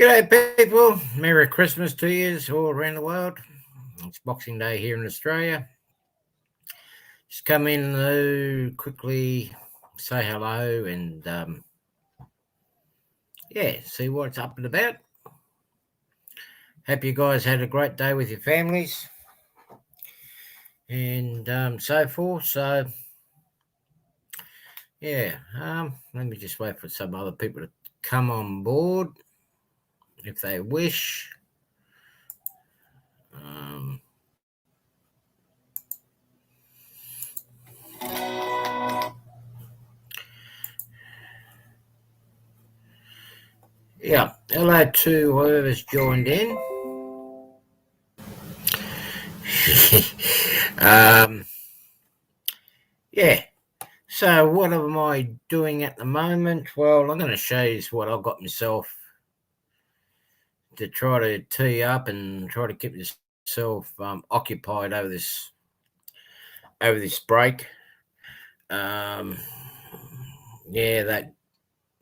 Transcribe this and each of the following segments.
G'day, people. Merry Christmas to you all around the world. It's Boxing Day here in Australia. Just come in to quickly say hello and, see what's up and about. Hope you guys had a great day with your families and so forth. So, let me just wait for some other people to come on board if they wish. Hello to whoever's joined in. So what am I doing at the moment? Well, I'm going to show you what I've got myself to try to tee up and try to keep myself occupied over this break. That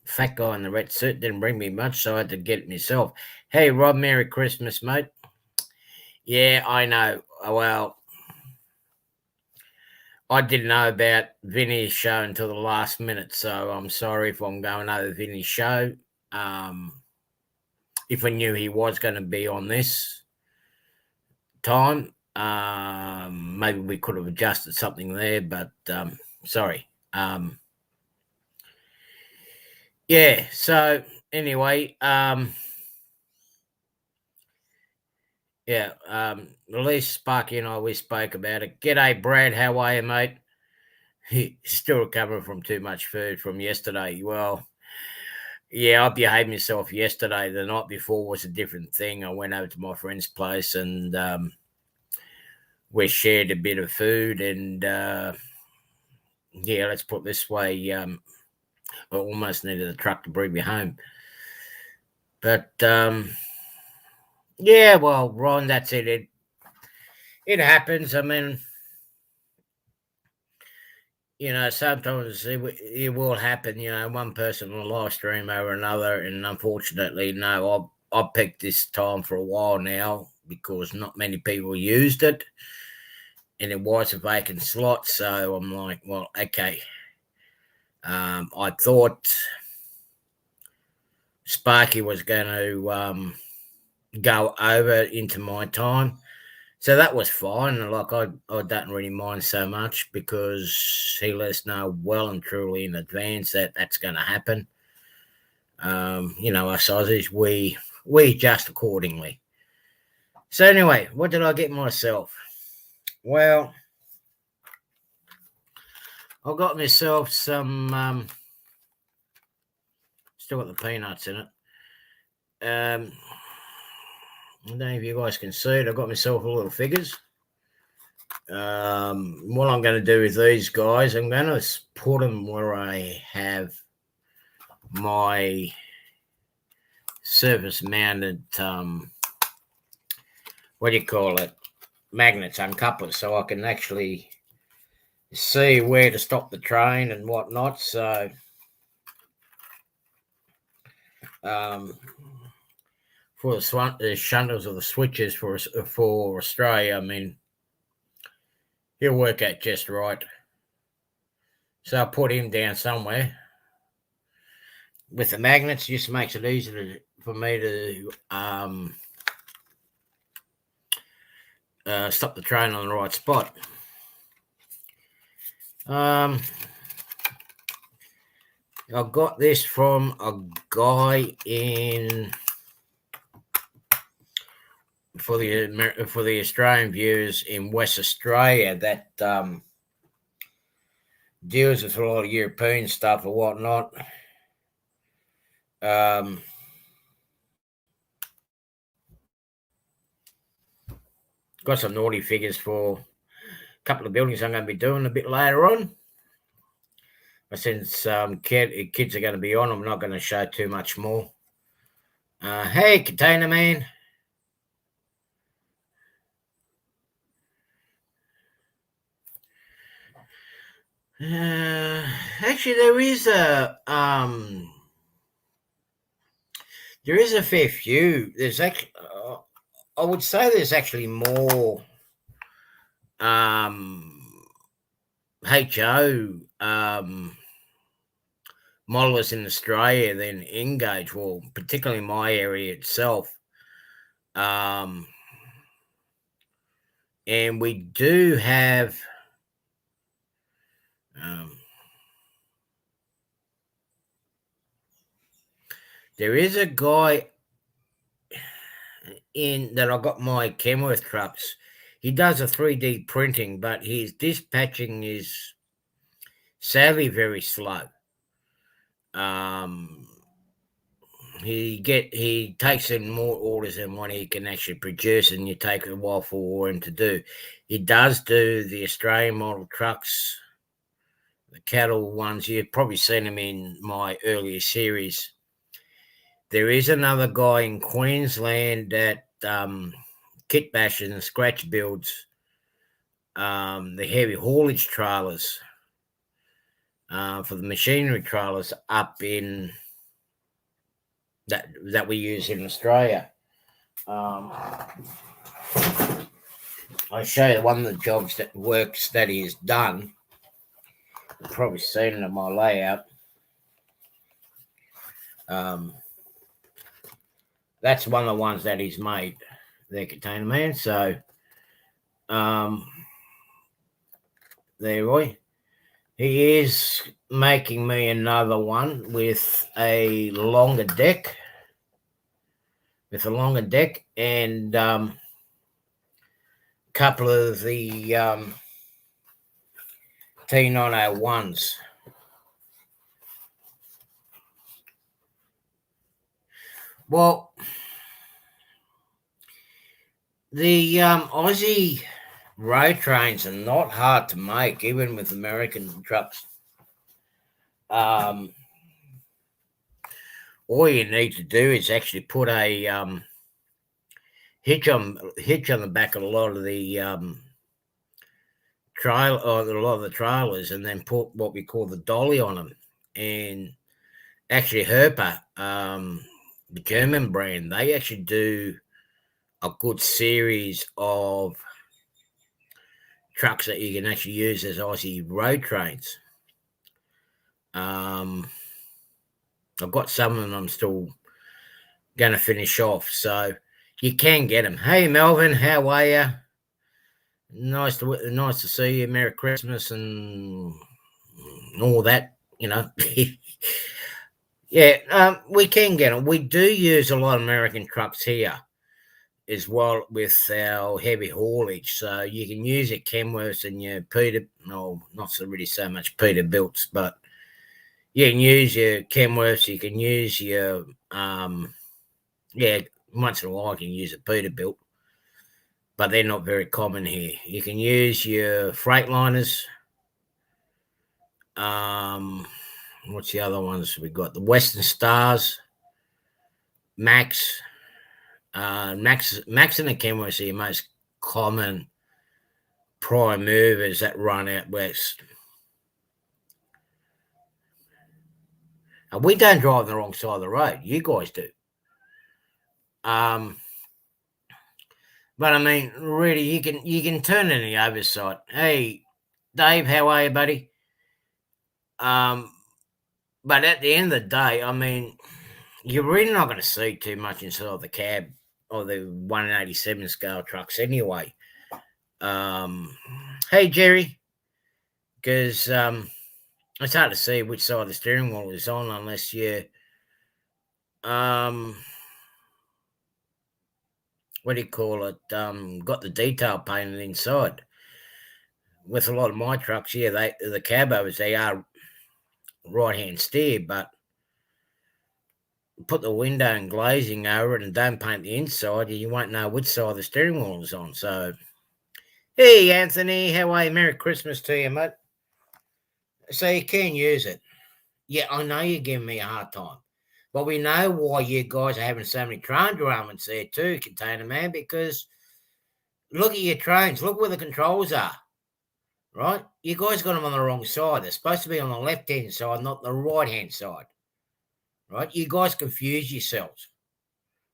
fat guy in the red suit didn't bring me much, so I had to get it myself. Hey, Rob, Merry Christmas, mate. Yeah, I know. Well, I didn't know about Vinny's show until the last minute, so I'm sorry if I'm going over Vinny's show. If I knew he was going to be on this time, maybe we could have adjusted something there, but sorry. So anyway, at least Sparky and I, we spoke about it. G'day, Brad. How are you, mate? Still recovering from too much food from yesterday. Well, yeah, I behaved myself yesterday. The night before was a different thing. I went over to my friend's place and we shared a bit of food. And let's put it this way, I almost needed a truck to bring me home. But well, Ron, that's it. It happens. I mean, sometimes it will happen. One person will live stream over another, and unfortunately, no, I've picked this time for a while now because not many people used it, and it was a vacant slot. So I'm like, well, okay. I thought Sparky was going to go over into my time. So that was fine. Like I don't really mind so much because he let us know well and truly in advance that that's going to happen. Us Aussies, we adjust accordingly. So anyway, what did I get myself? Well, I got myself some. Still got the peanuts in it. I don't know if you guys can see it. I got myself a little figures. What I'm going to do with these guys, I'm going to put them where I have my surface mounted, magnets, uncouplers, so I can actually see where to stop the train and whatnot. So, for the shunters or the switches for Australia, I mean, he'll work out just right. So I'll put him down somewhere. With the magnets, just makes it easier for me to stop the train on the right spot. I got this from a guy for the Australian viewers in West Australia that deals with a lot of European stuff or whatnot. Got some naughty figures for a couple of buildings I'm going to be doing a bit later on. But since kids are going to be on, I'm not going to show too much more. Hey, Container Man. Actually, there There is a fair few. There's actually, I would say there's actually more HO modelers in Australia than Engage. Well, particularly my area itself. And we do have there is a guy in that I got my Kenworth trucks. He does a 3D printing, but his dispatching is sadly very slow. He takes in more orders than what he can actually produce, and you take a while for him to do. He does do the Australian model trucks, the cattle ones. You've probably seen him in my earlier series. There is another guy in Queensland that kit bashes and scratch builds the heavy haulage trailers for the machinery trailers up in that we use in Australia. I'll show you one of the jobs that works that he has done. You've probably seen it in my layout. That's one of the ones that he's made, the container man. So, there, Roy. He is making me another one with a longer deck. And a couple of the T901s. Well, the Aussie road trains are not hard to make, even with American trucks. All you need to do is actually put a hitch on the back of a lot of the trailers, and then put what we call the dolly on them. And actually, Herper, the German brand, they actually do a good series of trucks that you can actually use as Aussie road trains. I've got some of them I'm still going to finish off, so you can get them. Hey, Melvin, how are you? Nice to see you. Merry Christmas and all that, Yeah, we can get them. We do use a lot of American trucks here as well with our heavy haulage. So you can use your Kenworths and your not so much Peterbilts, but you can use your Kenworths. You can use your once in a while you can use a Peterbilt, but they're not very common here. You can use your Freightliners. What's the other ones we got? The Western Stars, Max and the Kenworths are your most common prime movers that run out west. And we don't drive on the wrong side of the road. You guys do. But I mean, really, you can turn in the oversight. Hey, Dave, how are you, buddy? But at the end of the day, I mean, you're really not going to see too much inside of the cab or the 187 scale trucks anyway. Hey, Jerry, because it's hard to see which side the steering wheel is on unless you what do you call it? Got the detail painted inside. With a lot of my trucks, the cab overs, they are right-hand steer, but put the window and glazing over it and don't paint the inside, you won't know which side the steering wheel is on. So, hey, Anthony, how are you? Merry Christmas to you, mate. So you can use it. Yeah, I know you're giving me a hard time. But we know why you guys are having so many train derailments there too, Container Man, because look at your trains. Look where the controls are, right? You guys got them on the wrong side. They're supposed to be on the left-hand side, not the right-hand side, right? You guys confuse yourselves.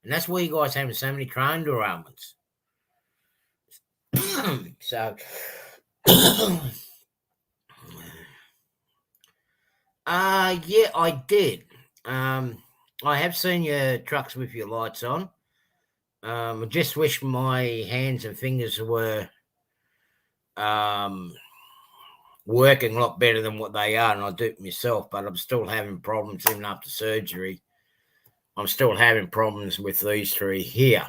And that's why you guys having so many train derailments. So, yeah, I did. I have seen your trucks with your lights on. I just wish my hands and fingers were working a lot better than what they are, and I do it myself, but I'm still having problems even after surgery. I'm still having problems with these three here,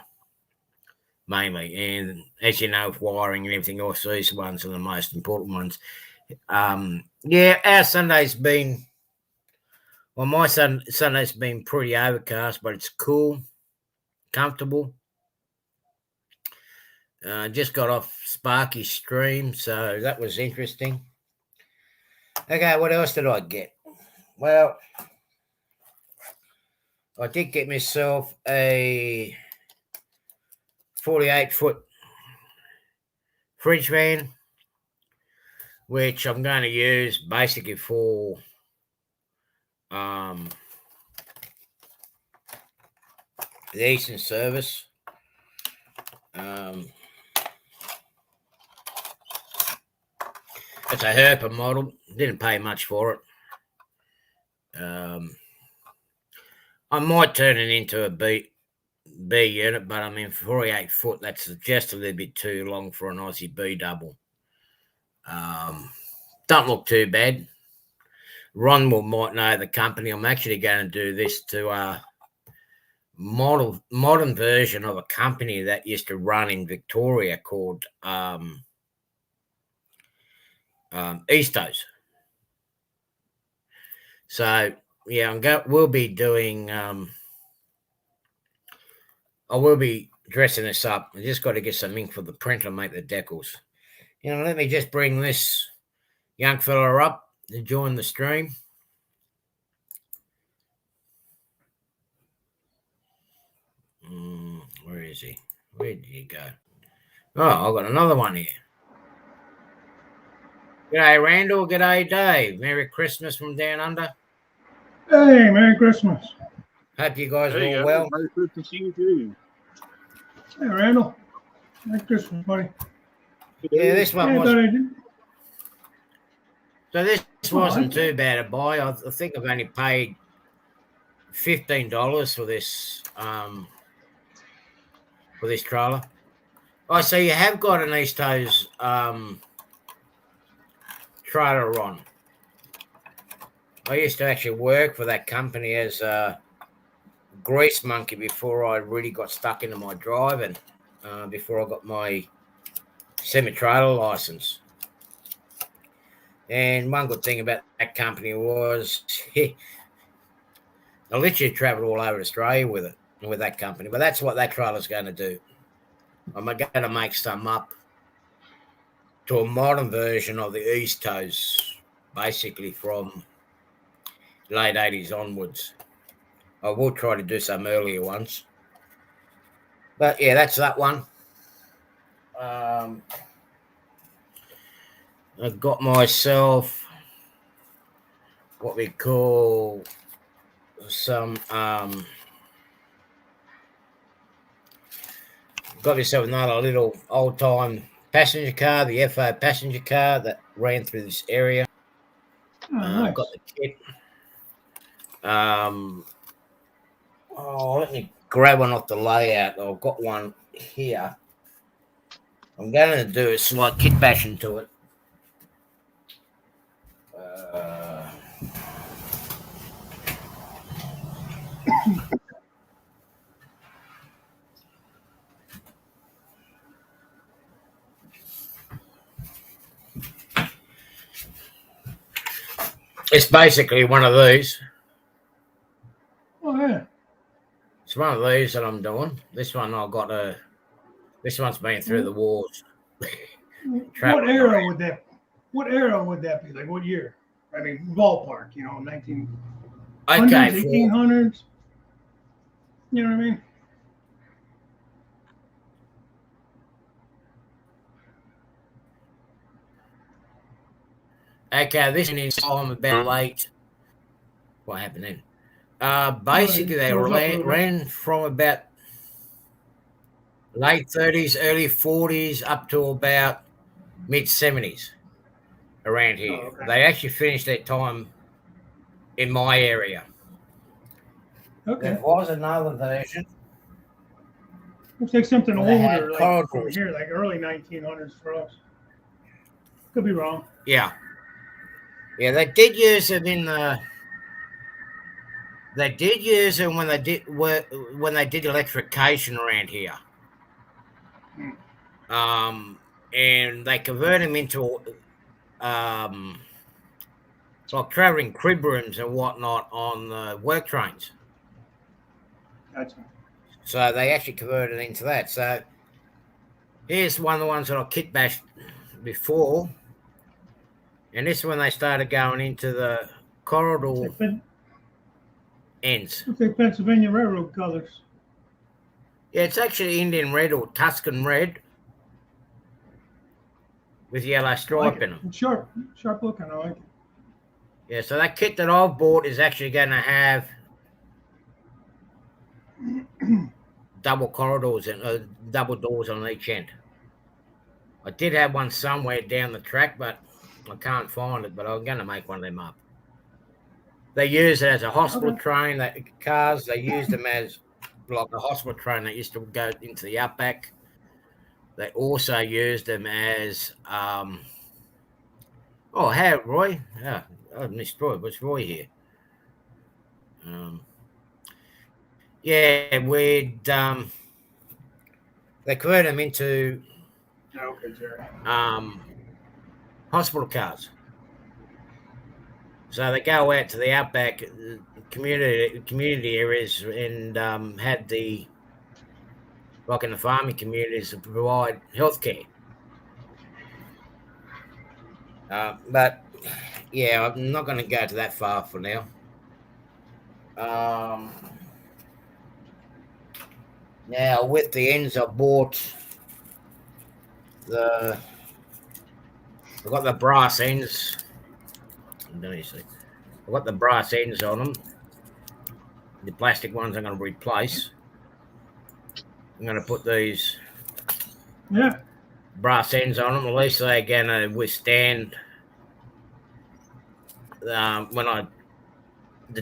mainly. And as you know, with wiring and everything else, these ones are the most important ones. Yeah, our Sunday's been, well, my Sunday's been pretty overcast, but it's cool, comfortable. Just got off Sparky's stream, so that was interesting. Okay, what else did I get? Well, I did get myself a 48-foot fridge van, which I'm going to use basically for the Eastern service. It's a Herper model. Didn't pay much for it. I might turn it into a B unit, but I mean, 48 foot, that's just a little bit too long for an Aussie B double. Don't look too bad. Ron might know the company. I'm actually going to do this to a modern version of a company that used to run in Victoria called Eastos. So yeah, we'll be doing. I will be dressing this up. I just got to get some ink for the printer and make the decals. Let me just bring this young fella up to join the stream. Where is he? Where did he go? Oh, I've got another one here. G'day, Randall. G'day, Dave. Merry Christmas from down under. Hey, Merry Christmas. Hope you guys are all well. Merry Christmas to you too. Hey, Randall. Merry Christmas, buddy. Yeah, this one wasn't. So this wasn't too bad a buy. I think I've only paid $15 for this trailer. Oh, so you have got an Eastos trailer on. I used to actually work for that company as a grease monkey before I really got stuck into my driving, before I got my semi-trailer license. And one good thing about that company was I literally traveled all over Australia with it, with that company. But that's what that trailer's going to do. I'm going to make some up to a modern version of the Eastos, basically from late 80s onwards. I will try to do some earlier ones. But yeah, that's that one. I've got myself what we call some got myself another little old time passenger car, the FO passenger car that ran through this area. Nice. Got the kit. Let me grab one off the layout. I've got one here. I'm going to do a slight kit bashing to it. It's basically one of these. Oh, yeah. It's one of these that I'm doing. This one this one's been through the wars. What era would that be? Like what year? I mean, ballpark, 1900s, 1800s. You know what I mean? Okay, this is I'm about late. What happened then? Basically, they ran from about late 30s, early 40s, up to about mid 70s around here. Oh, okay. They actually finished their time in my area. Okay. There was another version. Looks like something Well, they had older, like from corridors. here, like early 1900s for us. Could be wrong. Yeah. Yeah, they did use them in the. They did use them when they did electrification around here. And they convert them into like traveling crib rooms and whatnot on work trains. Gotcha. So they actually converted into that. So here's one of the ones that I kit bashed before, and this is when they started going into the corridor ends. Looks like Pennsylvania Railroad colors. Yeah, it's actually Indian red or Tuscan red with yellow stripe in them. It's sharp looking. I like it. Yeah, so that kit that I've bought is actually going to have double corridors and double doors on each end. I did have one somewhere down the track, but I can't find it. But I'm going to make one of them up. They use it as a hospital train. Cars, they use them as like a hospital train that used to go into the outback. They also use them as hey, Roy. Yeah, I missed Roy. What's Roy here? Yeah, they convert them into hospital cars. So they go out to the outback community areas and had the like in the farming communities to provide healthcare. But yeah, I'm not going to go to that far for now. Now with the ends, I bought I've got the brass ends. I've got the brass ends on them. The plastic ones I'm going to replace. I'm going to put these brass ends on them. At least they're going to withstand the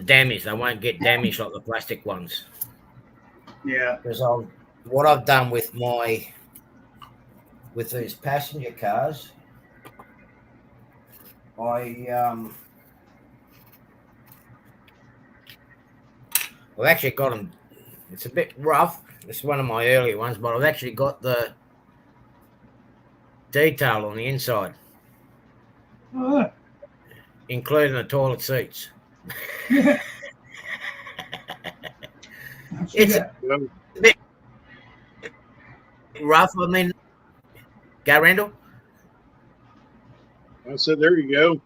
damage. They won't get damaged like the plastic ones. Yeah. Because what I've done with these passenger cars, I've actually got them. It's a bit rough. It's one of my early ones, but I've actually got the detail on the inside, including the toilet seats. It's a bit rough. I mean, go, Randall. I said, there you go.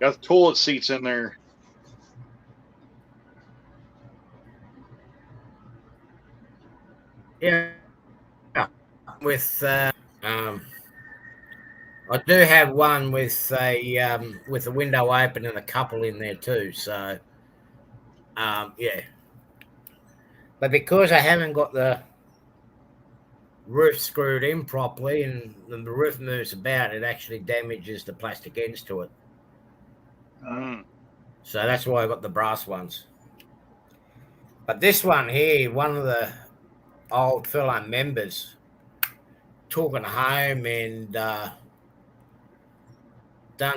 Got the toilet seats in there. Yeah. With I do have one with a window open and a couple in there too. So yeah. But because I haven't got the roof screwed in properly and the roof moves about, it actually damages the plastic ends to it. So that's why I got the brass ones. But this one here, one of the old fellow members took it home and done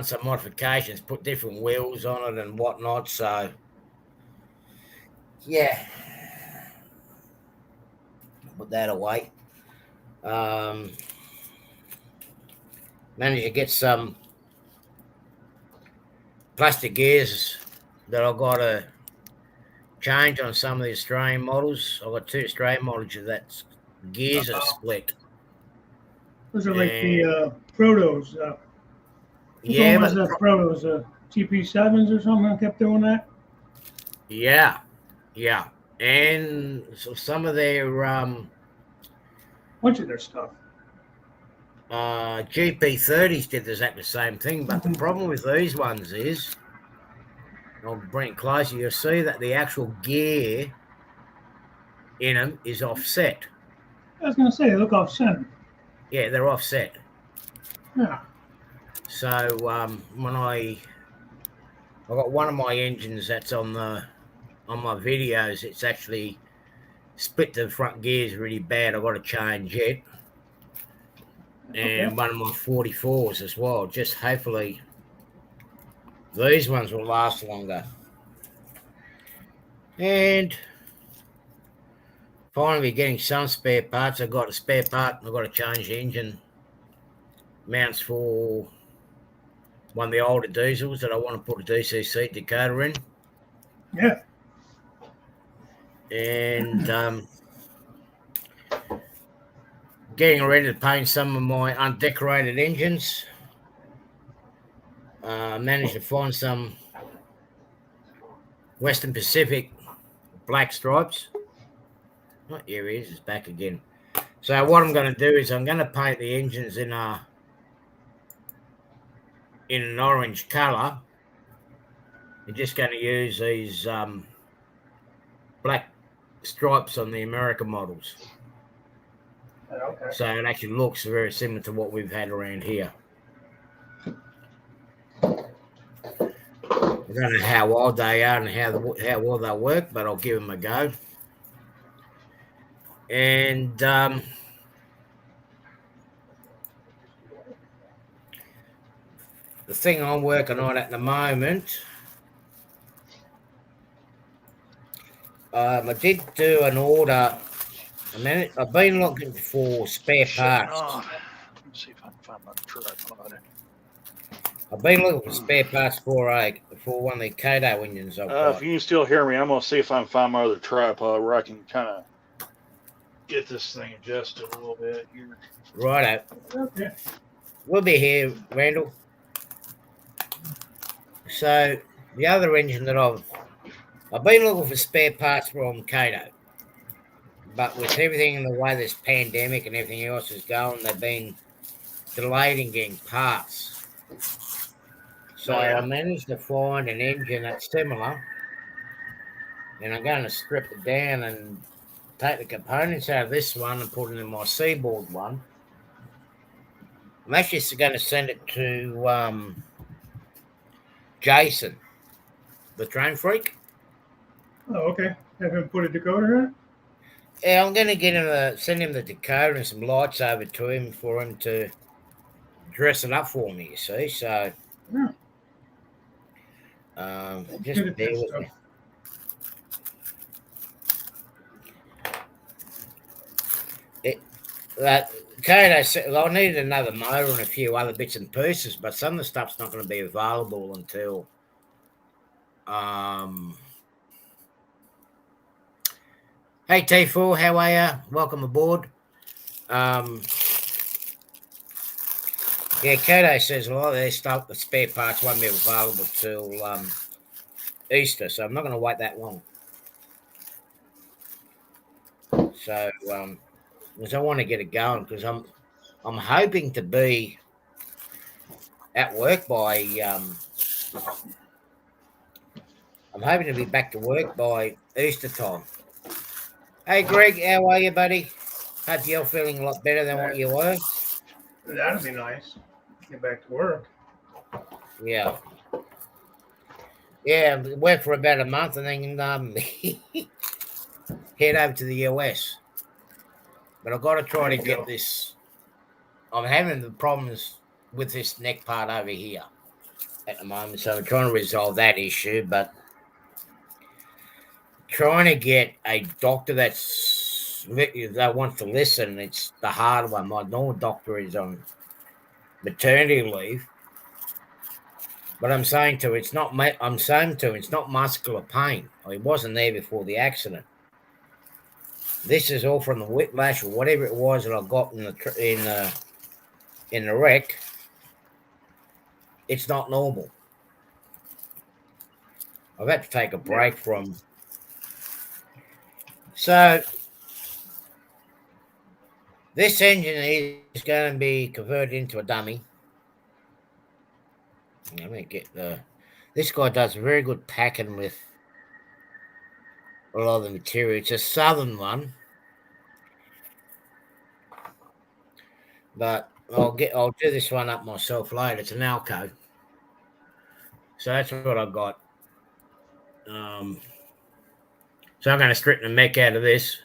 some modifications, put different wheels on it and whatnot. So yeah, put that away. Managed to get some plastic gears that I've got to change on some of the Australian models. I've got two Australian models that gears are split. Those are like the Protos. Yeah, but Protos, TP7s or something. I kept doing that. Yeah, and so some of their bunch of their stuff. GP30s did exactly the same thing, but the problem with these ones is, I'll bring it closer, you'll see that the actual gear in them is offset. I was going to say, they look off center. Yeah, they're offset. Yeah. So when I got one of my engines that's on my videos, it's actually split the front gears really bad. I've got to change it. And one of my 44s as well. Just hopefully these ones will last longer. And finally getting some spare parts. I've got a spare part. I've got to change the engine mounts for one of the older diesels that I want to put a DCC decoder in. Yeah. And getting ready to paint some of my undecorated engines. Managed to find some Western Pacific black stripes. Oh, here he is. It's back again. So what I'm going to do is I'm going to paint the engines in an orange colour. I'm just going to use these black stripes on the American models. Okay. So it actually looks very similar to what we've had around here. I don't know how old they are and how well they work, but I'll give them a go. And the thing I'm working on at the moment, I did do an order. I've been looking for spare parts. Let's see if I can find my tripod. I've been looking for spare parts for one of the Kato engines I've got. If you can still hear me, I'm going to see if I can find my other tripod where I can kind of get this thing adjusted a little bit here. Righto. Okay. We'll be here, Randall. So the other engine that I've been looking for spare parts from Kato, but with everything in the way this pandemic and everything else is going, they've been delayed in getting parts. So I managed to find an engine that's similar, and I'm going to strip it down and take the components out of this one and put it in my Seaboard one. I'm actually going to send it to Jason, the train freak. Oh, okay. Have him put a decoder in it? Yeah, I'm going to send him the decoder and some lights over to him for him to dress it up for me, you see. So, just bear with me. Kato said I needed another motor and a few other bits and pieces, but some of the stuff's not going to be available until Hey T4, how are you? Welcome aboard. Yeah, Kato says a lot of their stuff, the spare parts won't be available till Easter, so I'm not going to wait that long. So, because I want to get it going, because I'm hoping to be at work by I'm hoping to be back to work by Easter time. Hey Greg, how are you, buddy? Hope you're feeling a lot better than what you were. That'd be nice. Get back to work. Yeah. Yeah, work for about a month and then head over to the US. But I've got to try to get this. I'm having the problems with this neck part over here at the moment, so I'm trying to resolve that issue, but trying to get a doctor that wants to listen. It's the hard one. My normal doctor is on maternity leave, but I'm saying to it's not muscular pain. He wasn't there before the accident. This is all from the whiplash or whatever it was that I got in the wreck. It's not normal. I've had to take a break from. So this engine is going to be converted into a dummy. Let me get this guy does very good packing with a lot of the material. It's a southern one. but I'll do this one up myself later. It's an alcove. So that's what I've got. So I'm going to strip the neck out of this.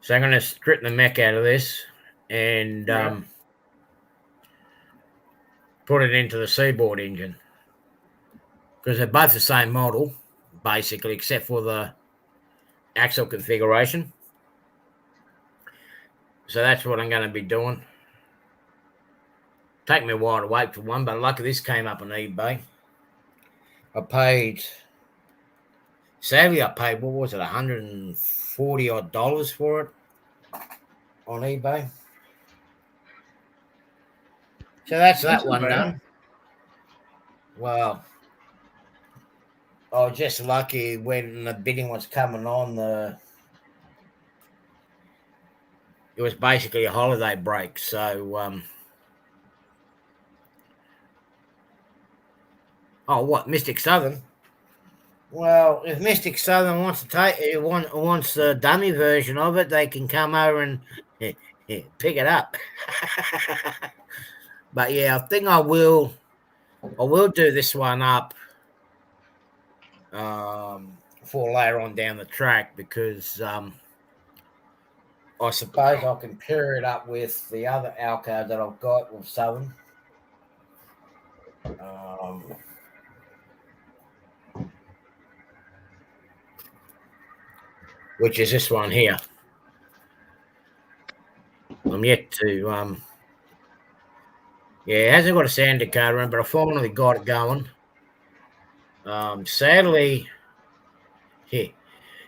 So I'm going to strip the neck out of this and put it into the Seaboard engine. Because they're both the same model, basically, except for the axle configuration. So that's what I'm going to be doing. Take me a while to wait for one, but lucky this came up on eBay. Sadly, I paid, what was it, $140 odd for it on eBay. So that's that one done. Well, I was just lucky when the bidding was coming on. It was basically a holiday break, so what, Mystic Southern? Well, if Mystic Southern wants wants the dummy version of it, they can come over and pick it up. But yeah, I think I will do this one up for later on down the track, because I suppose I can pair it up with the other alcove that I've got with Southern. Which is this one here. I'm yet to it hasn't got a sound decoder in, but I finally got it going. Sadly,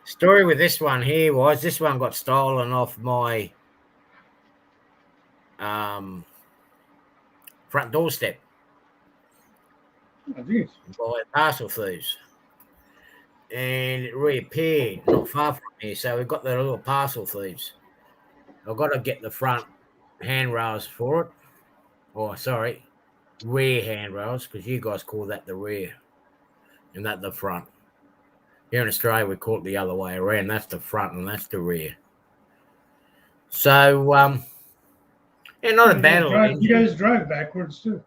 story with this one here was this one got stolen off my front doorstep by parcel thieves, and it reappeared not far from here. So we've got the little parcel thieves. I've got to get the front handrails for it. Oh, sorry, rear handrails, because you guys call that the rear and that the front. Here in Australia, we call it the other way around. That's the front and that's the rear. So, not a battle. You guys drive backwards too.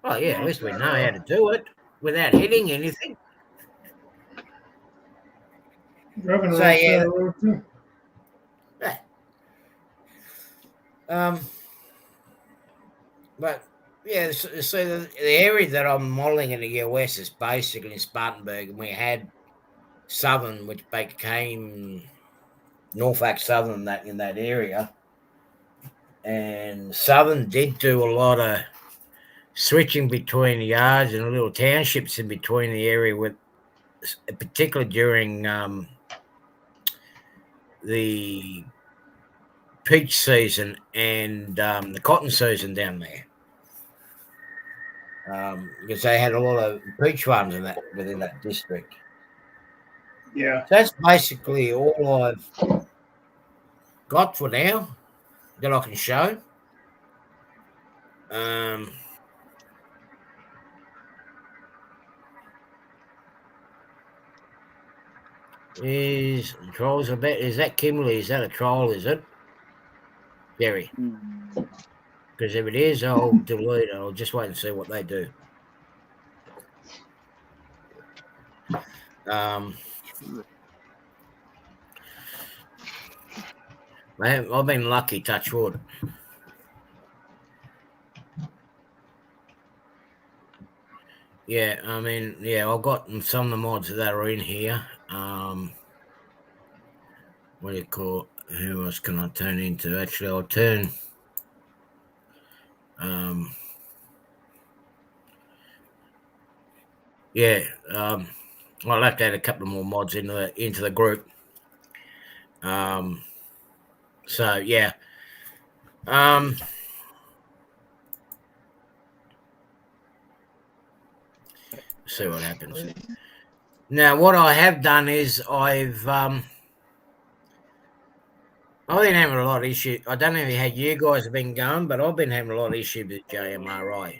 Oh yeah, at least we know how to do it without hitting anything. Driving the right side of the road too. But yeah, so the area that I'm modelling in the US is basically in Spartanburg, and we had Southern, which became Norfolk Southern, that in that area, and Southern did do a lot of switching between the yards and little townships in between the area, with particularly during the peach season and the cotton season down there, because they had a lot of peach farms within that district. Yeah. So that's basically all I've got for now that I can show. Is that Kimberly? Is that a troll? Is it? Jerry? Because if it is, I'll delete it. I'll just wait and see what they do. I've been lucky, touch wood. Yeah, I mean, I've got some of the mods that are in here. What do you call? Who else can I turn into? Actually, I'll turn. I'll have to add a couple more mods into the group. So yeah. See what happens. Now, what I have done is I've been having a lot of issues. I don't know how you guys have been going, but I've been having a lot of issues with JMRI.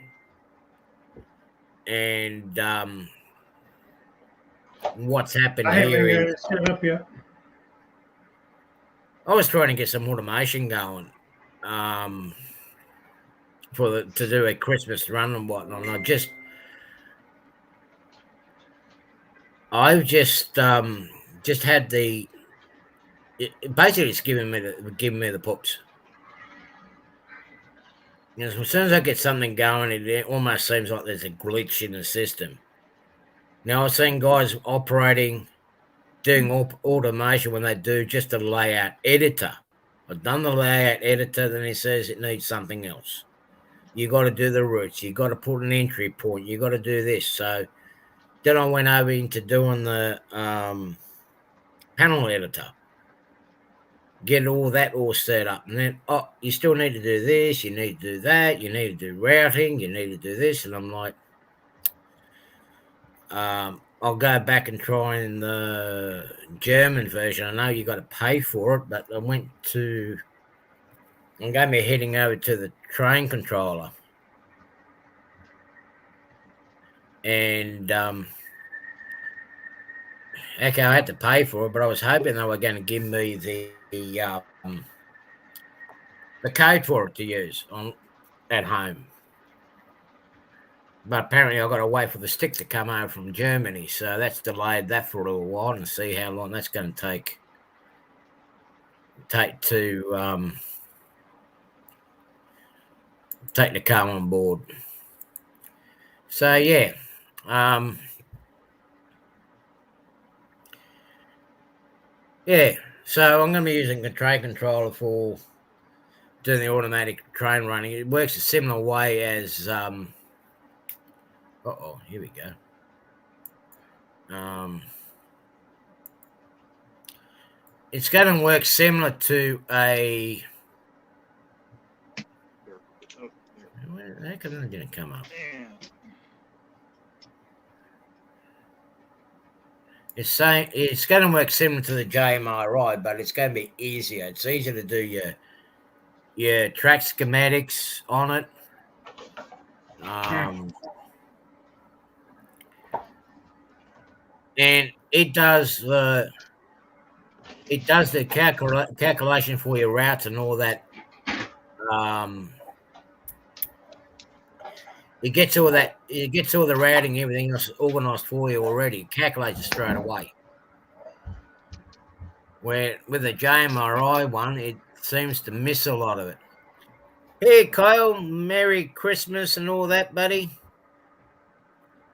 And what's happened here is... set up yet. I was trying to get some automation going to do a Christmas run and whatnot. And I've just had basically it's giving me the poops. You know, as soon as I get something going, it almost seems like there's a glitch in the system. Now I've seen guys doing automation when they do just a layout editor. I've done the layout editor, then it says it needs something else. You got to do the roots. You got to put an entry point. You got to do this. So then I went over into doing the panel editor, get all that all set up, and then you still need to do this. You need to do that. You need to do routing. You need to do this, and I'm like, I'll go back and try in the German version. I know you got to pay for it, but I'm going to be heading over to the train controller. And okay, I had to pay for it, but I was hoping they were going to give me the code for it to use at home. But apparently I've got to wait for the stick to come over from Germany, so that's delayed that for a little while, and see how long that's going to take to come on board. So yeah, so I'm going to be using the train controller for doing the automatic train running. It works a similar way as here we go. It's going to work similar to a. How come it didn't come up? It's going to work similar to the JMRI, but it's going to be easier. It's easier to do your track schematics on it. And it does the calculation for your routes and all that. It gets all that. It gets all the routing, everything else organised for you already. It calculates it straight away. Where with the JMRI one, it seems to miss a lot of it. Hey, Kyle, Merry Christmas and all that, buddy.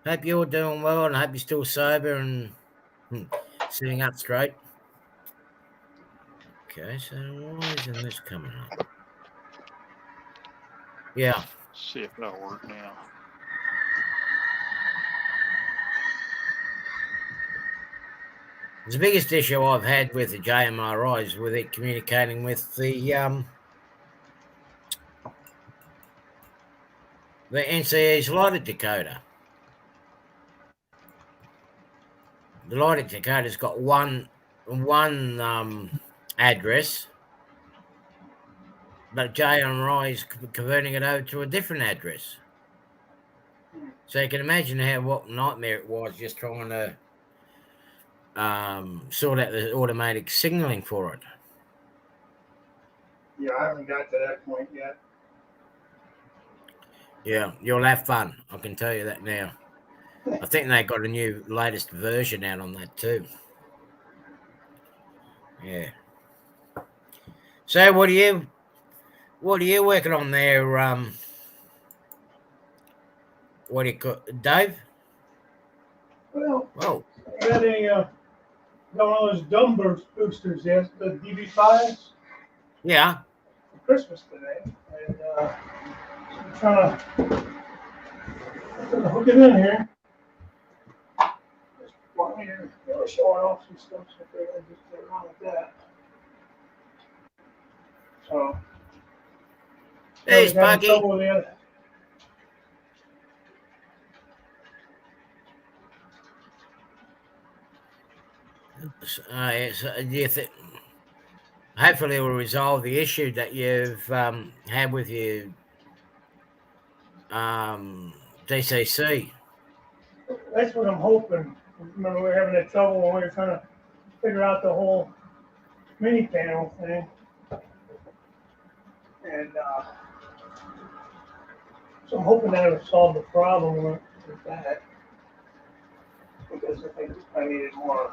Hope you're doing well, and I hope you're still sober and sitting up straight. Okay, so why isn't this coming up? Yeah. Let's see if that'll work now. The biggest issue I've had with the JMRI is with it communicating with the NCE's lighted decoder. The lighted decoder's got one address, but JMRI is converting it over to a different address. So you can imagine what nightmare it was just trying to sort out the automatic signaling for it. Yeah, I haven't got to that point yet. Yeah, you'll have fun. I can tell you that now. I think they got a new latest version out on that too. Yeah. So what are you working on there? What do you call Dave? Well, I got one of those dumb boosters, yes, the DB5s. Yeah. For Christmas today, and so I'm trying to hook it in here. Just want me to showing off some stuff, so I just get around with that. So. Hey, Sparky. Hopefully it will resolve the issue that you've had with your DCC. That's what I'm hoping. Remember, we were having that trouble when we were trying to figure out the whole mini panel thing. And so I'm hoping that will solve the problem with that. Because I think I needed more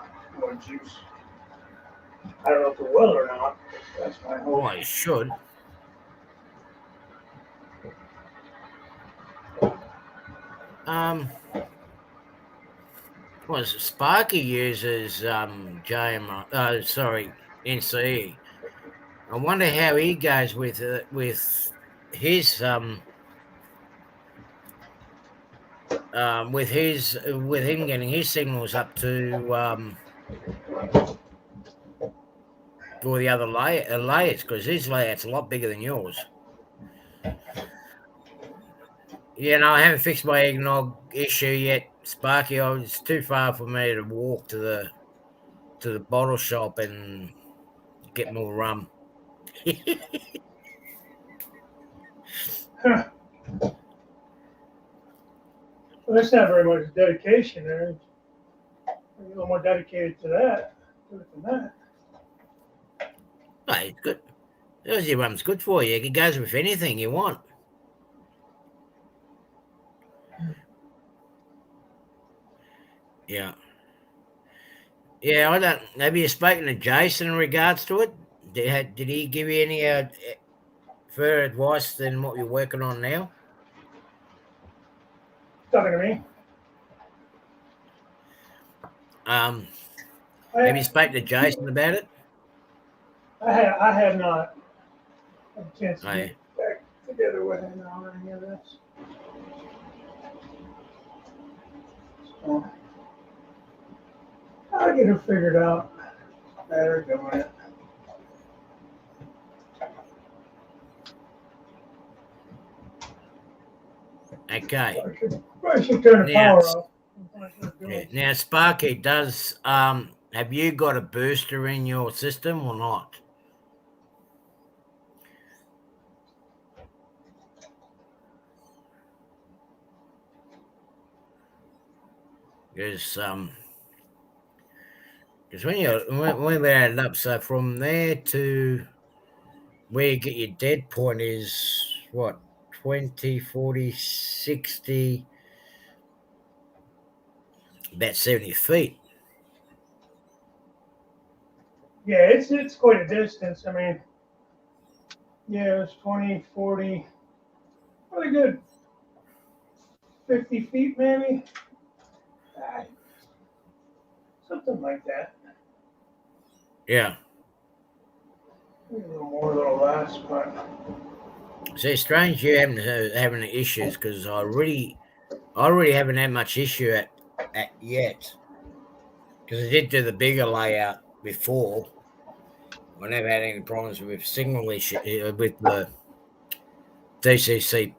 juice. I don't know if it will or not. That's my hope. Well, it should. Well, Sparky uses NCE. I wonder how he goes with his with him getting his signals up to all the other layers, because his layout's a lot bigger than yours. Yeah, no, I haven't fixed my eggnog issue yet, Sparky. It's too far for me to walk to the bottle shop and get more rum. Huh. Well, that's not very much dedication there. You're a little more dedicated to that than that. Hey, it's good. Aussie rum's good for you. It goes with anything you want. Yeah. Yeah, I don't. Have you spoken to Jason in regards to it? Did he give you any further advice than what you're working on now? Talking to me? Have you spoken to Jason about it? I have not had a chance to Oh, yeah. get back together with him on any of this. So, I'll get it figured out better doing it. Okay. I should turn the Now, power off. Yeah. Now, Sparky, does have you got a booster in your system or not? Because when we add it up, so from there to where you get your dead point is what, 20, 40, 60, about 70 feet. Yeah, it's quite a distance. I mean, yeah, it's 20, 40, really good. 50 feet maybe. Something like that. Yeah. Maybe a little more, a little less, but See, it's strange you having issues, because I already haven't had much issue at yet. Because I did do the bigger layout before. I never had any problems with signal issue with the DCC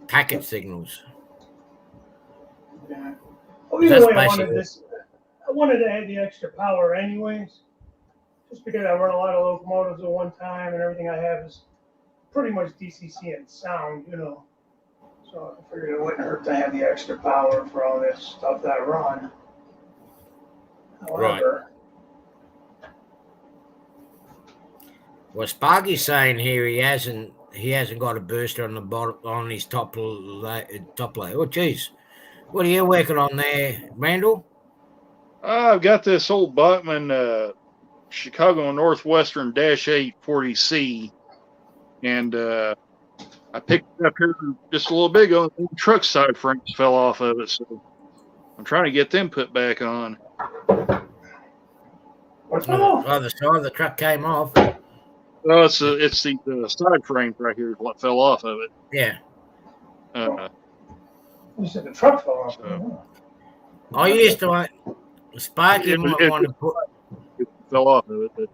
packet signals. yeah. Well, either way, I wanted to add the extra power anyways. Just because I run a lot of locomotives at one time and everything I have is pretty much DCC and sound, So I figured it wouldn't hurt to have the extra power for all this stuff that I run. However, Well, Sparky's saying here he hasn't got a booster on the bottom on his top layer. Oh, geez, what are you working on there, Randall? I've got this old Bachman Chicago Northwestern -8 40C, and I picked it up here just a little bit ago. The truck side frames fell off of it, so I'm trying to get them put back on. what's wrong? Oh, the side of the truck came off. Well, it's the side frame right here is what fell off of it. Yeah. You said the truck fell off. So- I used to Sparky It wanted to put. It fell off of it, but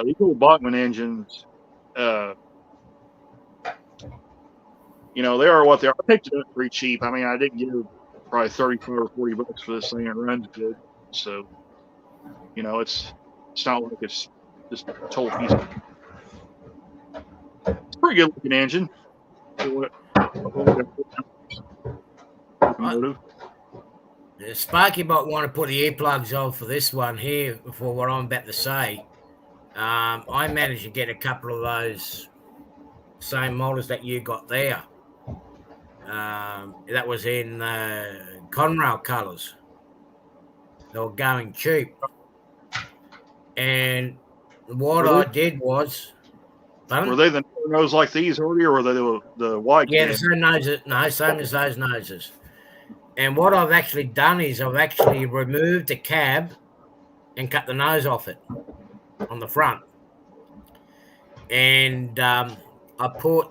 these old Bachman engines, they are what they are. I picked it up pretty cheap. I mean, I didn't give probably $35 or $40 for this thing. It runs good, so it's not like it's just a total piece. It's a pretty good looking engine. Sparky might want to put the earplugs on for this one here for what I'm about to say. I managed to get a couple of those same models that you got there. That was in Conrail colours. They were going cheap. And what I did was... Were they the nose like these earlier, or were they the white? Yeah, the same noses. No, same as those noses. And what I've actually done is I've actually removed the cab and cut the nose off it on the front. And I put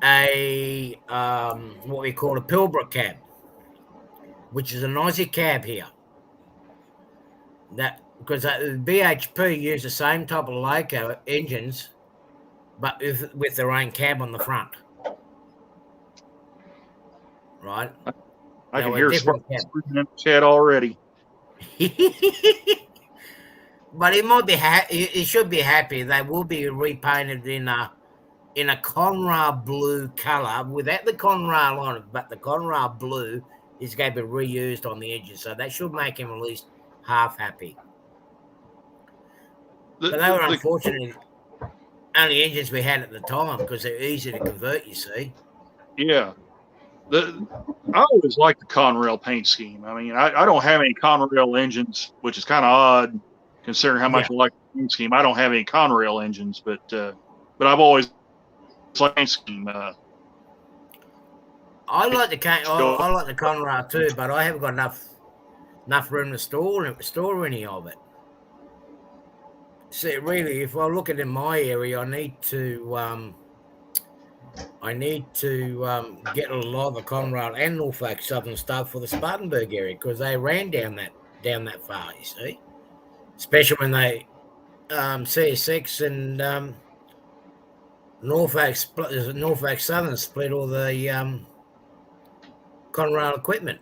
a what we call a Pilbara cab, which is an Aussie cab here. That because BHP use the same type of loco engines, but with their own cab on the front. Right? I can hear Sparky in the chat already. But he might be he should be happy. They will be repainted in a Conrail blue colour without the Conrail on it, but the Conrail blue is going to be reused on the edges, so that should make him at least half happy. But they were unfortunately only engines we had at the time because they're easy to convert, you see. Yeah. I always like the Conrail paint scheme. I mean, I don't have any Conrail engines, which is kind of odd considering how much I like the paint scheme. I don't have any Conrail engines, but I've always liked the paint scheme. I like the Conrail too, but I haven't got enough room to store any of it. See, really, if I look at it in my area, I need to get a lot of the Conrail and Norfolk Southern stuff for the Spartanburg area because they ran down that far. You see, especially when they CSX and Norfolk Southern split all the Conrail equipment.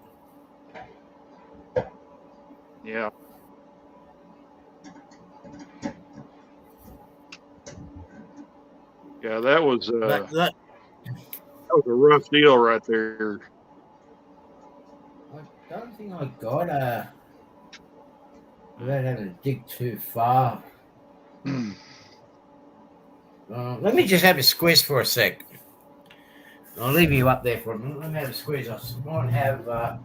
Yeah. Yeah, that was that was a rough deal right there. I don't think I got without having to dig too far. Let me just have a squeeze for a sec. I'll leave you up there for a minute. Let me have a squeeze. I might have.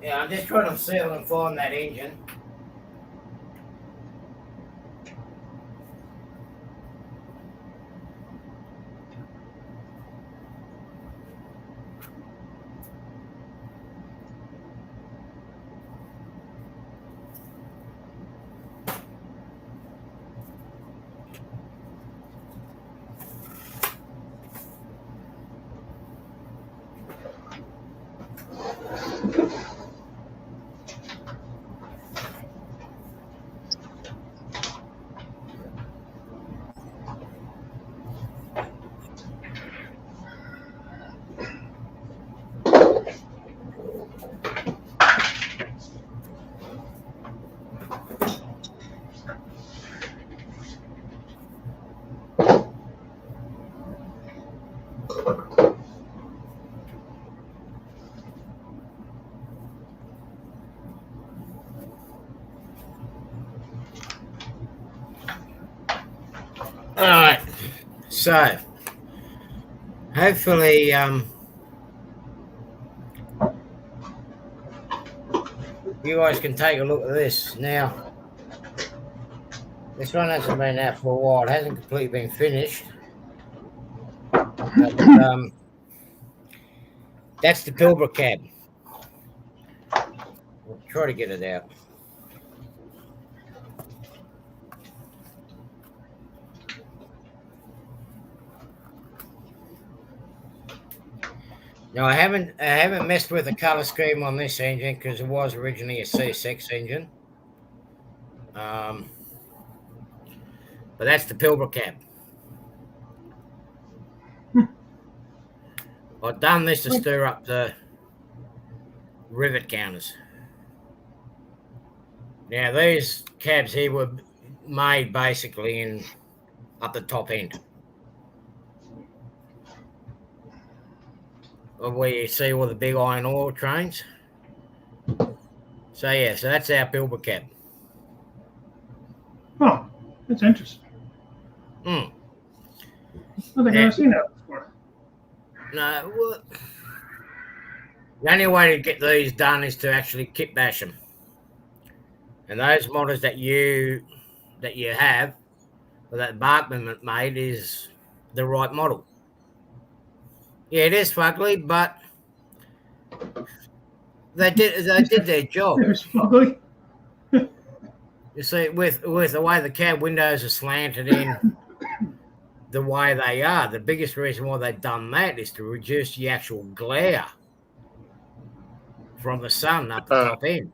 Yeah, I'm just trying to seal and find that engine. All right, so hopefully you guys can take a look at this now. This one hasn't been out for a while. It hasn't completely been finished. But, that's the Pilbara cab. Try to get it out. Now I haven't messed with the color scheme on this engine because it was originally a C6 engine. But that's the Pilbara cab. I've done this to stir up the rivet counters. Now these cabs here were made basically in up the top end. Where you see all the big iron ore trains. So yeah, so that's our Pilbara cab. Oh, that's interesting. Mm. I don't think I've ever seen that before. No, well, the only way to get these done is to actually kit bash them. And those models that you have, or that Barkman made, is the right model. Yeah, it is fugly, but they did their job. It's fugly. You see, with the way the cab windows are slanted in the way they are, the biggest reason why they've done that is to reduce the actual glare from the sun up the top end.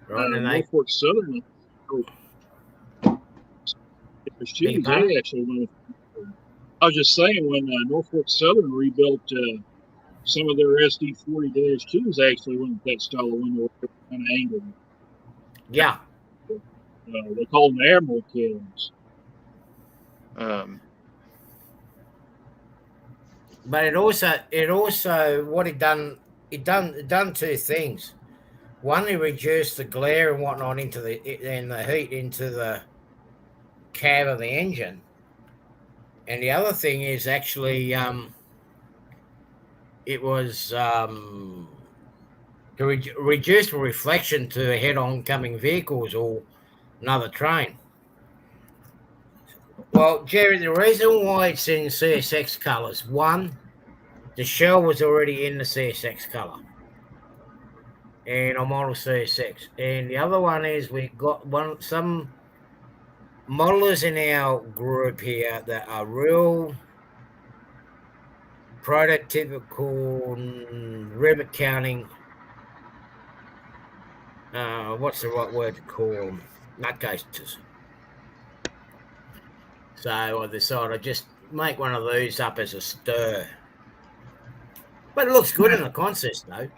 Right, and Norfolk Southern. They actually went. I was just saying when Norfolk Southern rebuilt some of their SD40-2s, actually went with that style of window, kind of angled. Yeah. They call them Admiral cabs. But it also what it done two things. One, it reduced the glare and whatnot and the heat into the cab of the engine, and the other thing is actually it was to reduce the reflection to head-on coming vehicles or another train. Well, Jerry, the reason why it's in CSX colours, one, the shell was already in the CSX colour, and on model CSX, and the other one is we got some modelers in our group here that are real prototypical rivet counting. What's the right word to call them? Nutcases. So I decided I'd just make one of these up as a stir. But it looks good in the consist, though.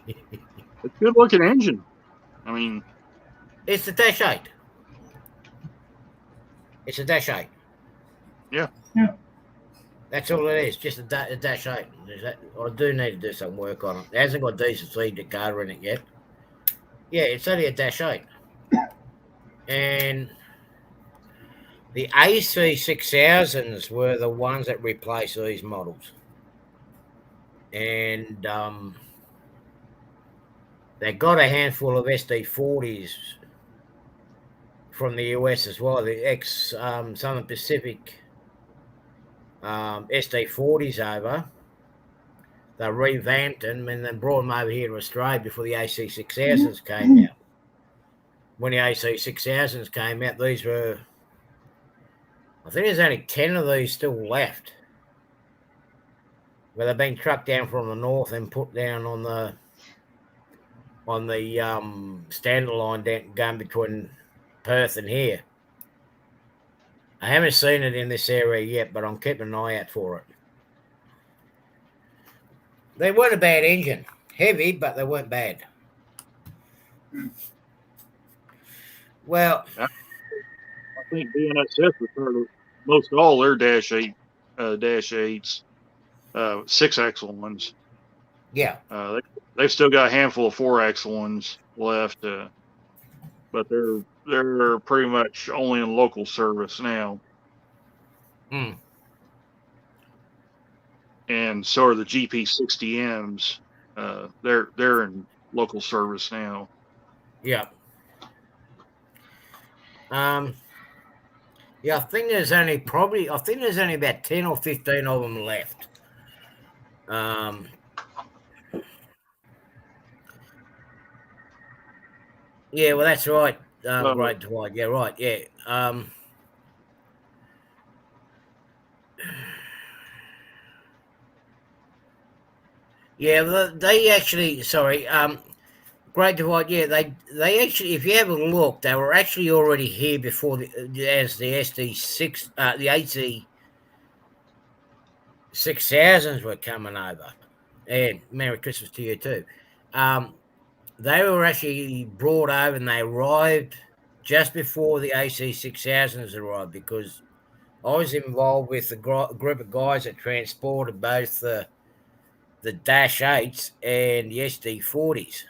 It's a good looking engine. I mean, it's a Dash 8. It's a Dash 8. Yeah. Yeah. That's all it is, just a Dash 8. I do need to do some work on it. It hasn't got decency Dakota in it yet. Yeah, it's only a Dash 8. And the AC6000s were the ones that replaced these models. And they got a handful of SD40s from the US as well. The Southern Pacific SD40s over. They revamped them and then brought them over here to Australia before the AC6000s came out. When the AC6000s came out, these were, I think there's only 10 of these still left. Where they've been trucked down from the north and put down on the standard line down, going between Perth and here. I haven't seen it in this area yet, but I'm keeping an eye out for it. They weren't a bad engine. Heavy, but they weren't bad. Well, I think BNSF referred most all their Dash 8s, 6-axle ones. Yeah. They've still got a handful of 4-axle ones left, but they're pretty much only in local service now. Mm. And so are the GP60Ms. They're in local service now. Yeah. Yeah, I think there's only about 10 or 15 of them left. Yeah, well, that's right. So, Great Divide. Yeah, right. Yeah. Yeah, they actually. Sorry. Great Divide. Yeah, they actually. If you have a look, they were actually already here before as the SD6, the AC 6000s were coming over. And Merry Christmas to you too. Um, they were actually brought over and they arrived just before the AC 6000s arrived because I was involved with a group of guys that transported both the Dash 8s and the SD 40s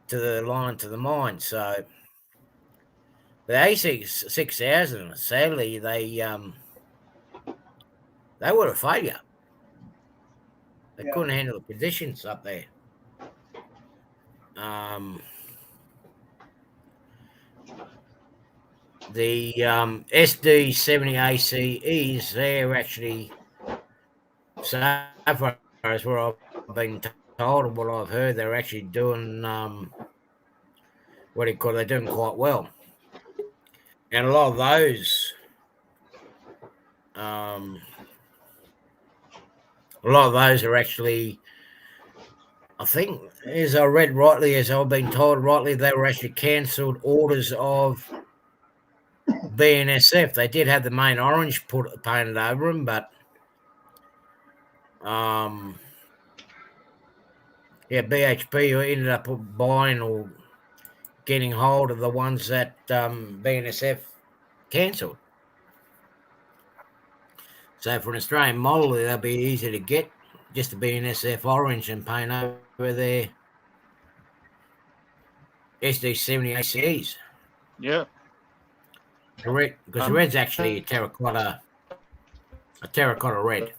to the line to the mine. So the AC 6000, sadly, they were a failure. They Yeah. couldn't handle the conditions up there. The SD70 ACEs, they're actually, so far as what I've been told and what I've heard, they're actually doing, what do you call it? They're doing quite well. And a lot of those, um, are actually, I think, as I read rightly, as I've been told rightly, they were actually cancelled orders of BNSF. They did have the main orange painted over them, but yeah, BHP ended up buying or getting hold of the ones that BNSF cancelled. So for an Australian model, they'll be easy to get, just a BNSF orange and paint over their SD70 ACEs. yeah. Correct, because the red's actually a terracotta red.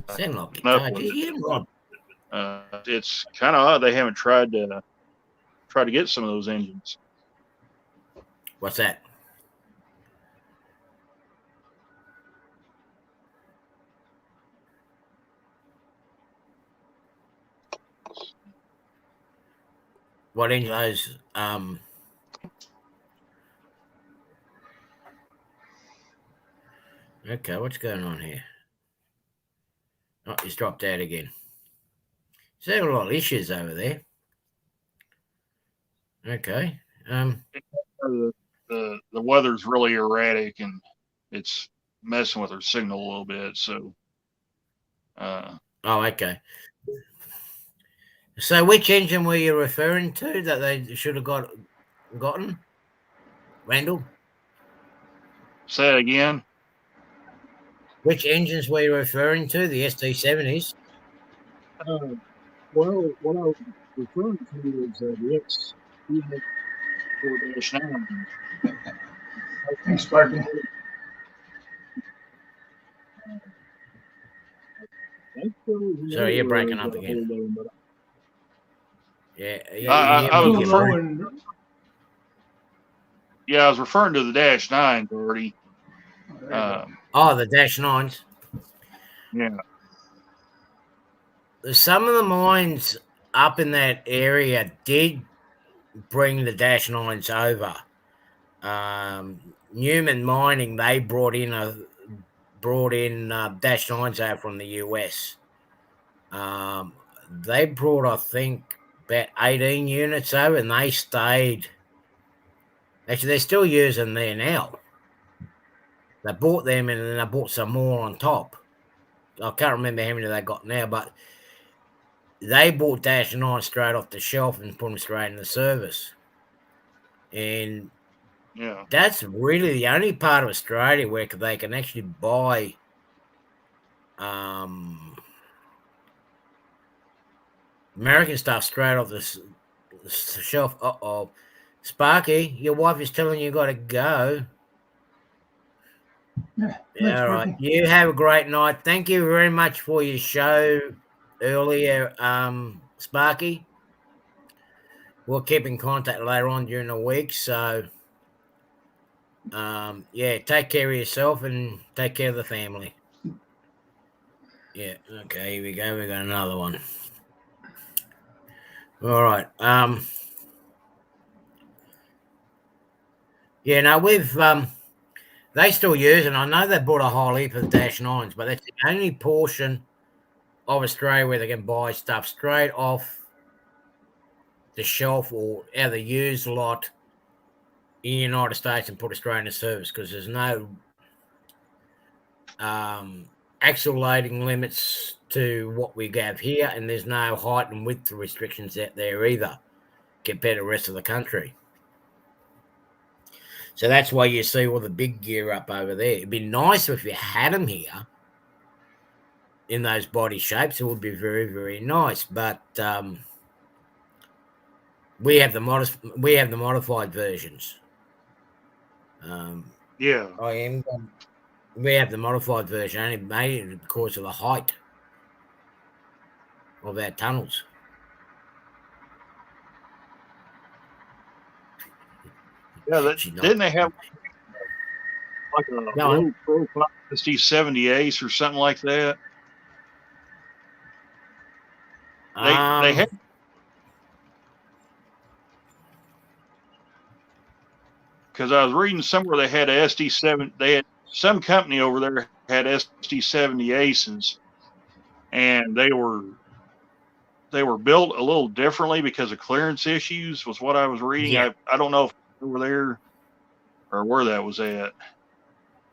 Sound like you Enough can't. with it. You It's kind of odd they haven't tried to get some of those engines. What's that? What engine those? Okay, what's going on here? Oh, he's dropped out again. So there are a lot of issues over there. Okay. The weather's really erratic and it's messing with our signal a little bit. So, Oh, okay. So which engine were you referring to that they should have gotten? Randall? say it again. Which engines were you referring to? The SD70s? Well, what I was referring to is the X4-9. Thanks, Sparky. Sorry, you're breaking up again. Yeah, I was referring. Yeah, I was referring to the Dash 9, Gordy. The Dash 9s. Yeah. Some of the mines up in that area did bring the Dash 9s over. Newman Mining, they brought in Dash 9s out from the US. They brought, I think, about 18 units over, and they stayed. Actually, they're still using there now. They bought them, and then they bought some more on top. I can't remember how many they got now, but they bought Dash 9 straight off the shelf and put them straight in the service. And yeah, that's really the only part of Australia where they can actually buy American stuff straight off the shelf. Uh-oh. Sparky, your wife is telling you got to go. Yeah, all right. You have a great night. Thank you very much for your show earlier, Sparky. We'll keep in contact later on during the week. So, yeah, take care of yourself and take care of the family. Yeah. Okay. Here we go. We got another one. All right. Yeah. No, we've they still use, and I know they bought a whole heap of -9s, but that's the only portion of Australia where they can buy stuff straight off the shelf or out of the used lot in the United States and put straight into service because there's no axle loading limits to what we have here, and there's no height and width restrictions out there either compared to the rest of the country. So that's why you see all the big gear up over there. It'd be nice if you had them here in those body shapes. It would be very, very nice. But we have the modified versions. Yeah. We have the modified version only made because of the height of our tunnels. Yeah, didn't they have like a low profile SD70 Ace or something like that? They had, because I was reading somewhere they had a SD7. They had some company over there had SD70 Aces, and they were built a little differently because of clearance issues. Was what I was reading. Yeah. I don't know if over there or where that was at.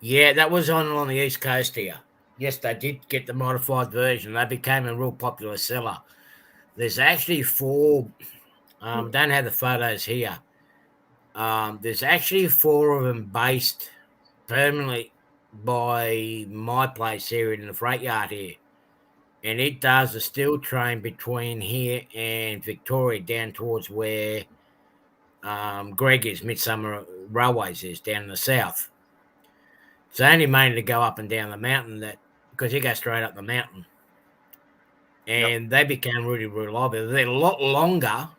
Yeah, that was on the East Coast here. Yes, they did get the modified version. They became a real popular seller. There's actually 4. Don't have the photos here. There's actually 4 of them based permanently by my place here in the freight yard here. And it does a steel train between here and Victoria down towards where Greg is, Midsummer Railways is down in the south. It's only mainly to go up and down the mountain because you go straight up the mountain. And They became really reliable. They're a lot longer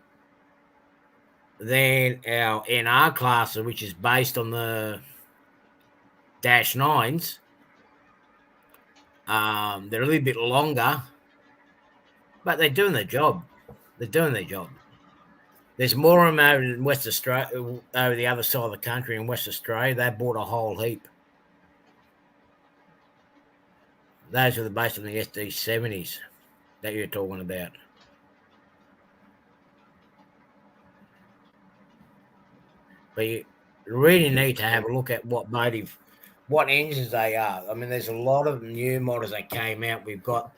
than our NR class, which is based on the -9s. They're a little bit longer, but they're doing their job. There's more of them over in West Australia, over the other side of the country in West Australia. They bought a whole heap. Those are based on the SD70s that you're talking about. But you really need to have a look at what engines they are. I mean, there's a lot of new models that came out. We've got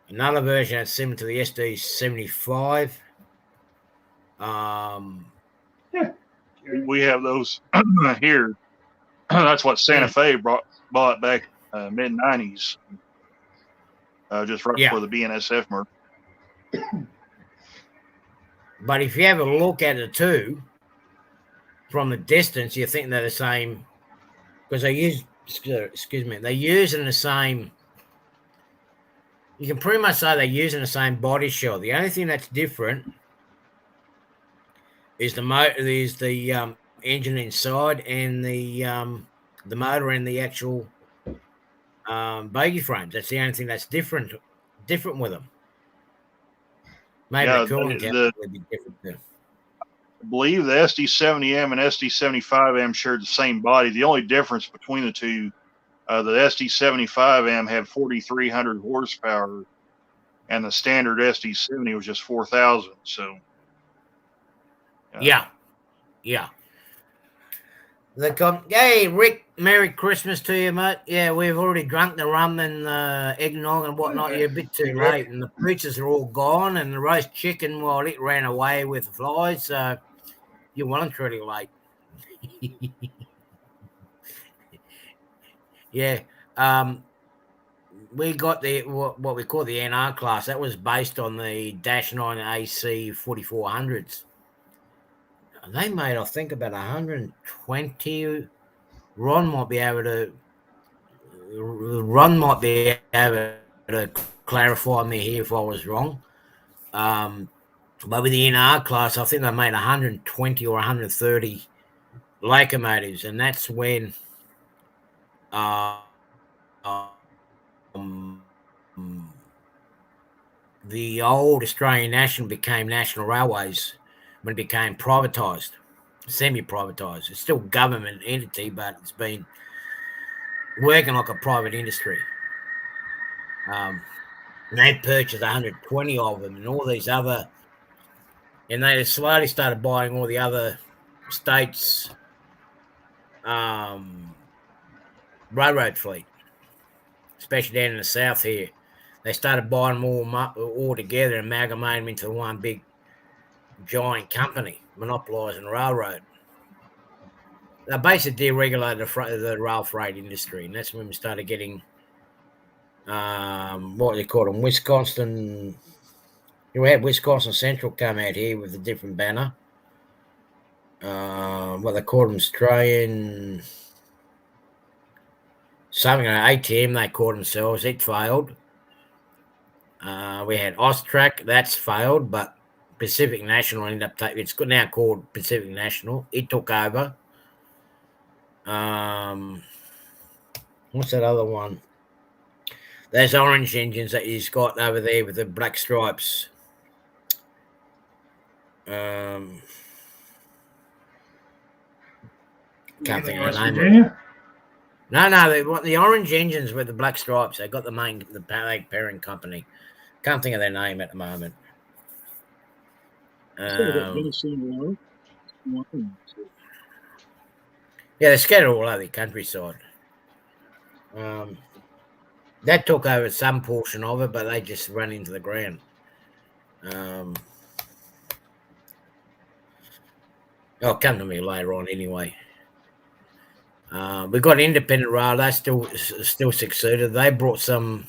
another version that's similar to the SD75. We have those here. That's what Santa Fe bought back mid '90s, just right before the BNSF merger. But if you have a look at the two from a distance, you think they're the same because they use. They're using the same. You can pretty much say they're using the same body shell. The only thing that's different is the engine inside and the motor and the actual bogie frames. That's the only thing that's different with them. Maybe the cooling cap would be different too. I believe the SD70M and SD75M shared the same body. The only difference between the two, the SD75M had 4,300 horsepower, and the standard SD70 was just 4,000. So, yeah. They come, hey Rick, Merry Christmas to you, mate. Yeah, we've already drunk the rum and eggnog and whatnot. You're a bit too late, and the pizzas are all gone, and the roast chicken, well, it ran away with the flies. So you weren't really late. Yeah. We got what we call the NR class. That was based on the -9 AC 4400s. They made, I think, about 120. Ron might be able to clarify me here if I was wrong. But with the NR class, I think they made 120 or 130 locomotives, and that's when the old Australian National became National Railways when it became privatised, semi-privatised. It's still a government entity, but it's been working like a private industry. And they purchased 120 of them, and all these other, and they slowly started buying all the other states' railroad fleet, especially down in the south here. They started buying them all together and amalgamating them into one big giant company, monopolising the railroad. They basically deregulated the rail freight industry, and that's when we started getting what they call them, Wisconsin. We had Wisconsin Central come out here with a different banner. What they called them, Australian something, ATM they called themselves. It failed. We had Austrac, that's failed, but Pacific National ended up taking. It's now called Pacific National. It took over. What's that other one? Those orange engines that he's got over there with the black stripes. Can't think of the name. No, the orange engines with the black stripes. They got the parent company. Can't think of their name at the moment. Yeah, they're scattered all over the countryside. That took over some portion of it, but they just ran into the ground. It'll come to me later on anyway. We got Independent Rail. They still succeeded. They brought some.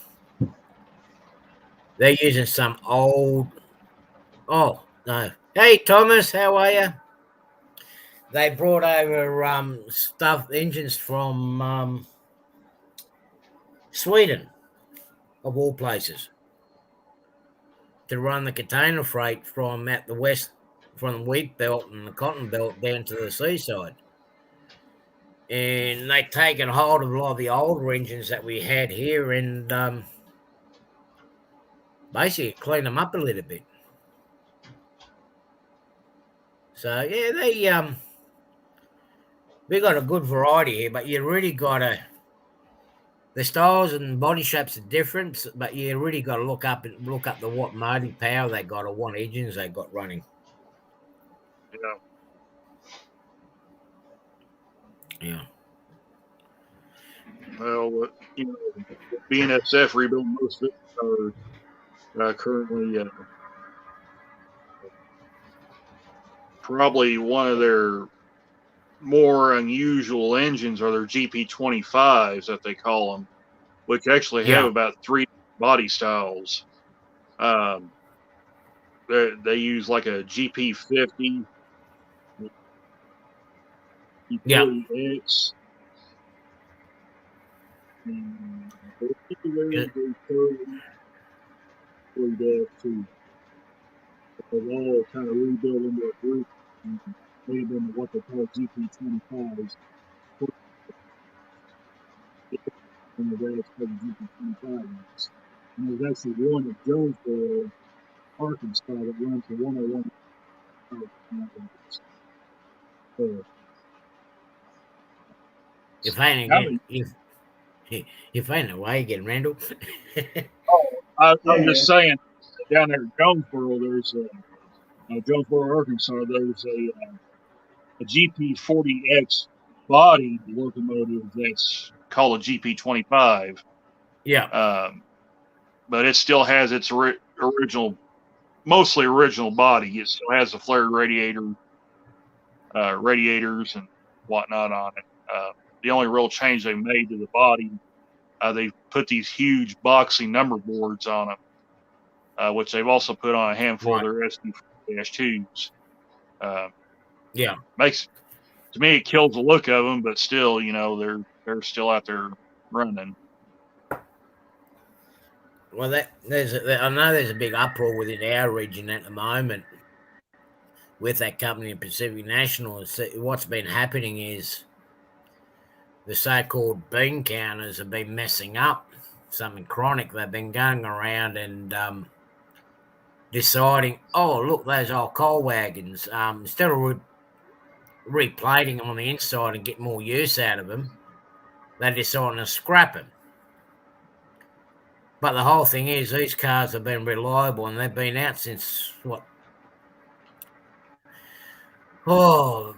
They're using some old. Oh no! Hey Thomas, how are you? They brought over engines from Sweden, of all places, to run the container freight from out the west, from the wheat belt and the cotton belt down to the seaside. And they've taken hold of a lot of the older engines that we had here and basically clean them up a little bit. So yeah, we got a good variety here, but you really got to. The styles and body shapes are different, but you really got to look up the what motive power they got or what engines they got running. Yeah. Well, BNSF rebuilding most of it are currently probably one of their more unusual engines are their GP25s that they call them, which actually have about 3 body styles. They use like a GP50, GP40X. They're all kind of rebuilt into a group and made them what they call GP25s. And the GP25s. And there's actually one at Jonesboro, Arkansas, that runs the 101. You find a way again, Randall. I'm just saying, down there in Jonesboro, there's Jonesboro, Arkansas, there's a GP40X body locomotive that's called a GP25. Yeah. But it still has its mostly original body. It still has the flared radiators and whatnot on it. The only real change they made to the body, they put these huge boxy number boards on them, which they've also put on a handful of their SD-2s. To me, it kills the look of them, but still, they're still out there running. Well, I know there's a big uproar within our region at the moment with that company in Pacific National. What's been happening is the so-called bean counters have been messing up, something chronic. They've been going around and deciding, oh, look, those old coal wagons, instead of replating them on the inside and get more use out of them, they decided to scrap them. But the whole thing is, these cars have been reliable and they've been out since what? Oh,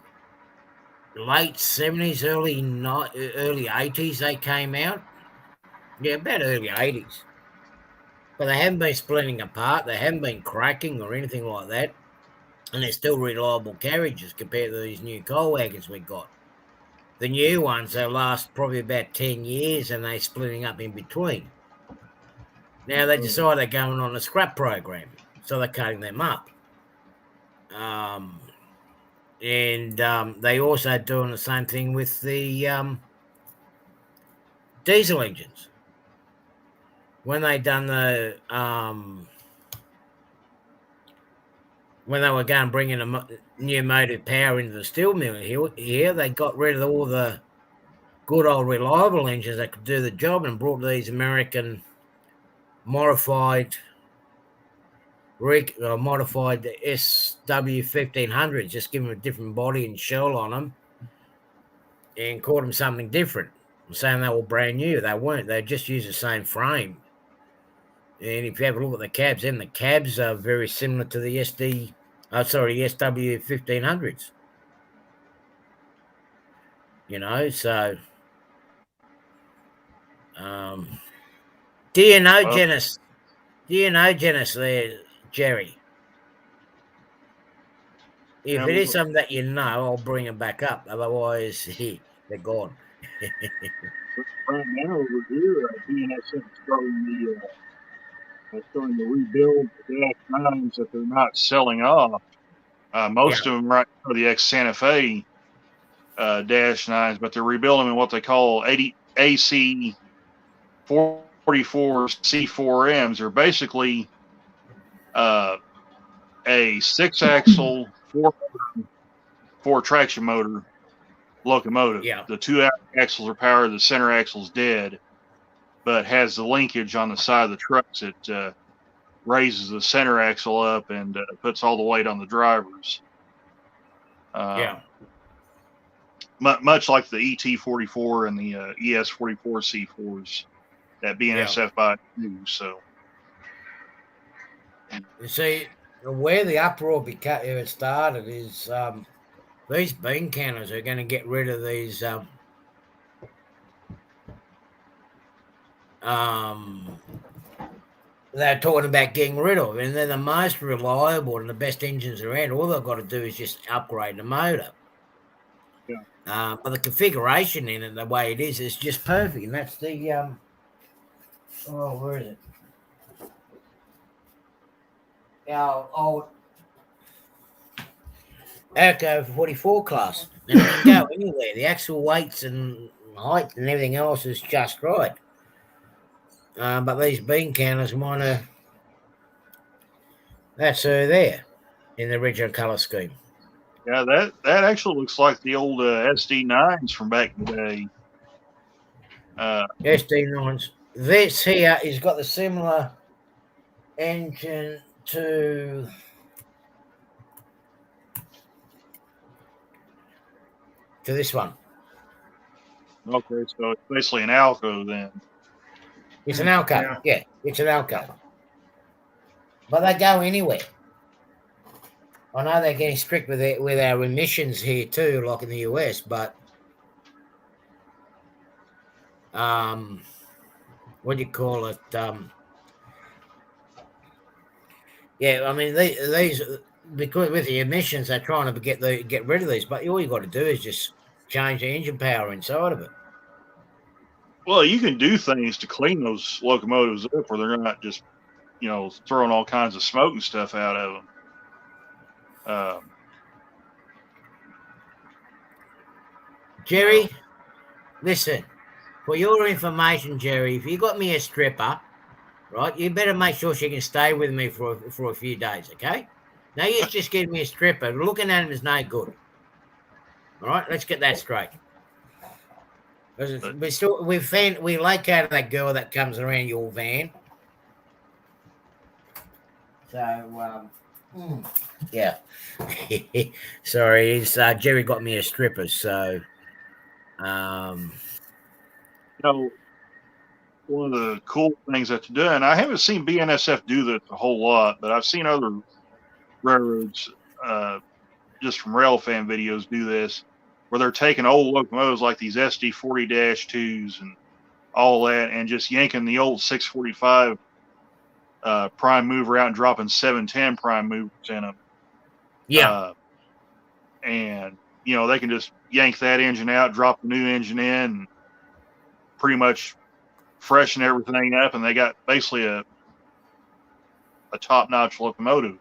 late 70s, early 80s. They came out. Yeah, about early 80s. But they haven't been splitting apart. They haven't been cracking or anything like that. And they're still reliable carriages compared to these new coal wagons we got. The new ones, they last probably about 10 years and they're splitting up in between. Now they decide they're going on a scrap program, so they're cutting them up. And they also doing the same thing with the diesel engines. When they done the when they were going to bring in a new motive power into the steel mill here, they got rid of all the good old reliable engines that could do the job and brought these American modified SW1500s, just give them a different body and shell on them and called them something different. I'm saying they were brand new. They weren't. They just used the same frame. And if you have a look at the cabs, then the cabs are very similar to the SW1500s. You know, so do you know Genesis? Do you know Genesis there, Jerry? If it is something that you know, I'll bring them back up. Otherwise, they're gone. Right now over here, DNS is showing the rebuild Dash 9s that they're not selling off. Most of them right now are the ex Santa Fe Dash 9s, but they're rebuilding them in what they call AC 44 C4Ms. They're basically a 6-axle, 4 traction motor locomotive. Yeah. The 2 axles are powered, the center axle's dead, but has the linkage on the side of the trucks. It raises the center axle up and puts all the weight on the drivers. Much like the ET44 and the ES44 C4s that BNSF buy too. So, you see, where the uproar started is these bean counters are going to get rid of these they're talking about getting rid of, and they're the most reliable and the best engines around. All they've got to do is just upgrade the motor. Yeah. But the configuration in it, the way it is just perfect, and that's the where is it? Our old Airco 44 class, and it can go anywhere. The actual weights and height and everything else is just right. But these bean counters that's there in the original colour scheme. Yeah, that actually looks like the old SD9s from back in the day. SD9s. This here has got the similar engine to this one. Okay, so it's basically an Alco then. It's an Alco. Yeah, it's an Alco. But they go anywhere. I know they're getting strict with our emissions here too, like in the US, but what do you call it? Yeah, I mean these because with the emissions they're trying to get rid of these, but all you got to do is just change the engine power inside of it. Well, you can do things to clean those locomotives up where they're not just, throwing all kinds of smoke and stuff out of them. Jerry, listen, for your information, Jerry, if you got me a stripper, right, you better make sure she can stay with me for a few days, okay? Now you just give me a stripper. Looking at him is no good. All right, let's get that straight. We located that girl that comes around your van. So, yeah. Sorry, Jerry got me a stripper, so One of the cool things that they're doing, I haven't seen BNSF do this a whole lot, but I've seen other railroads, just from rail fan videos, do this, where they're taking old locomotives like these SD40-2s and all that, and just yanking the old 645 prime mover out and dropping 710 prime movers in them. yeah. And they can just yank that engine out, drop the new engine in, and pretty much freshen everything up, and they got basically a top-notch locomotive,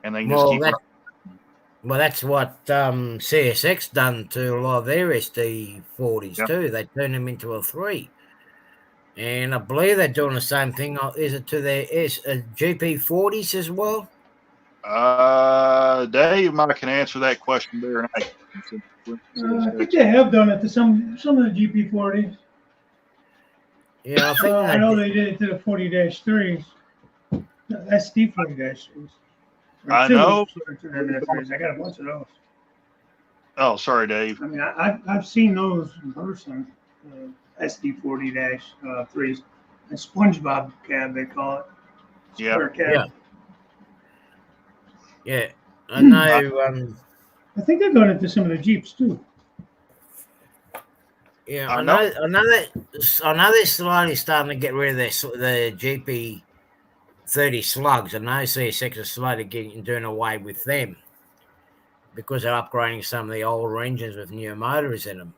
and they can just keep. Well, that's what CSX done to a lot of their SD40s too. They turned them into a 3, and I believe they're doing the same thing. Is it to their GP40s as well? Dave might can answer that question there. I think they have done it to some of the GP40s. Yeah, I think I know they did it to the 40-3s. SD40-3s. I know. I got a bunch of those. Oh, sorry, Dave. I mean, I've seen those in person. SD40-3s. A SpongeBob cab, they call it. Yeah. Cab. Yeah. I know. I think they've done it to some of the Jeeps too. Yeah, I know they're slowly starting to get rid of the GP30 slugs. I know CSX is slowly doing away with them because they're upgrading some of the older engines with newer motors in them.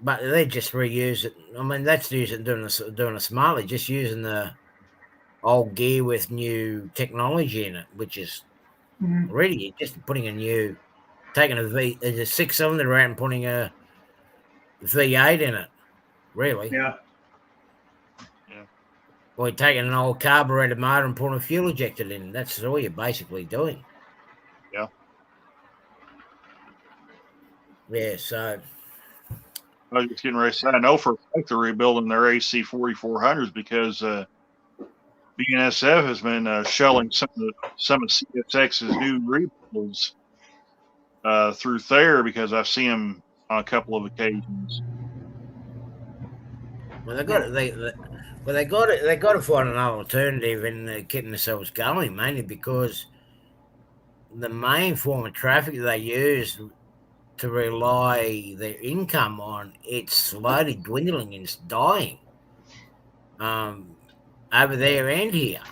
But they just reuse it. I mean, that's doing it smartly, just using the old gear with new technology in it, which is really just taking a 6-cylinder out and putting a V8 in it, really. Yeah. Or you're taking an old carburetor motor and putting a fuel injector in. That's all you're basically doing. Yeah. Yeah, so. I was just getting ready to say, I know for a fact they're rebuilding their AC 4400s because BNSF has been shelling some of CSX's new rebuilds through there because I've seen them on a couple of occasions. Well, they got it. They got it. They got to find an alternative in getting themselves going, mainly because the main form of traffic they use to rely their income on, it's slowly dwindling and it's dying. Over there and here,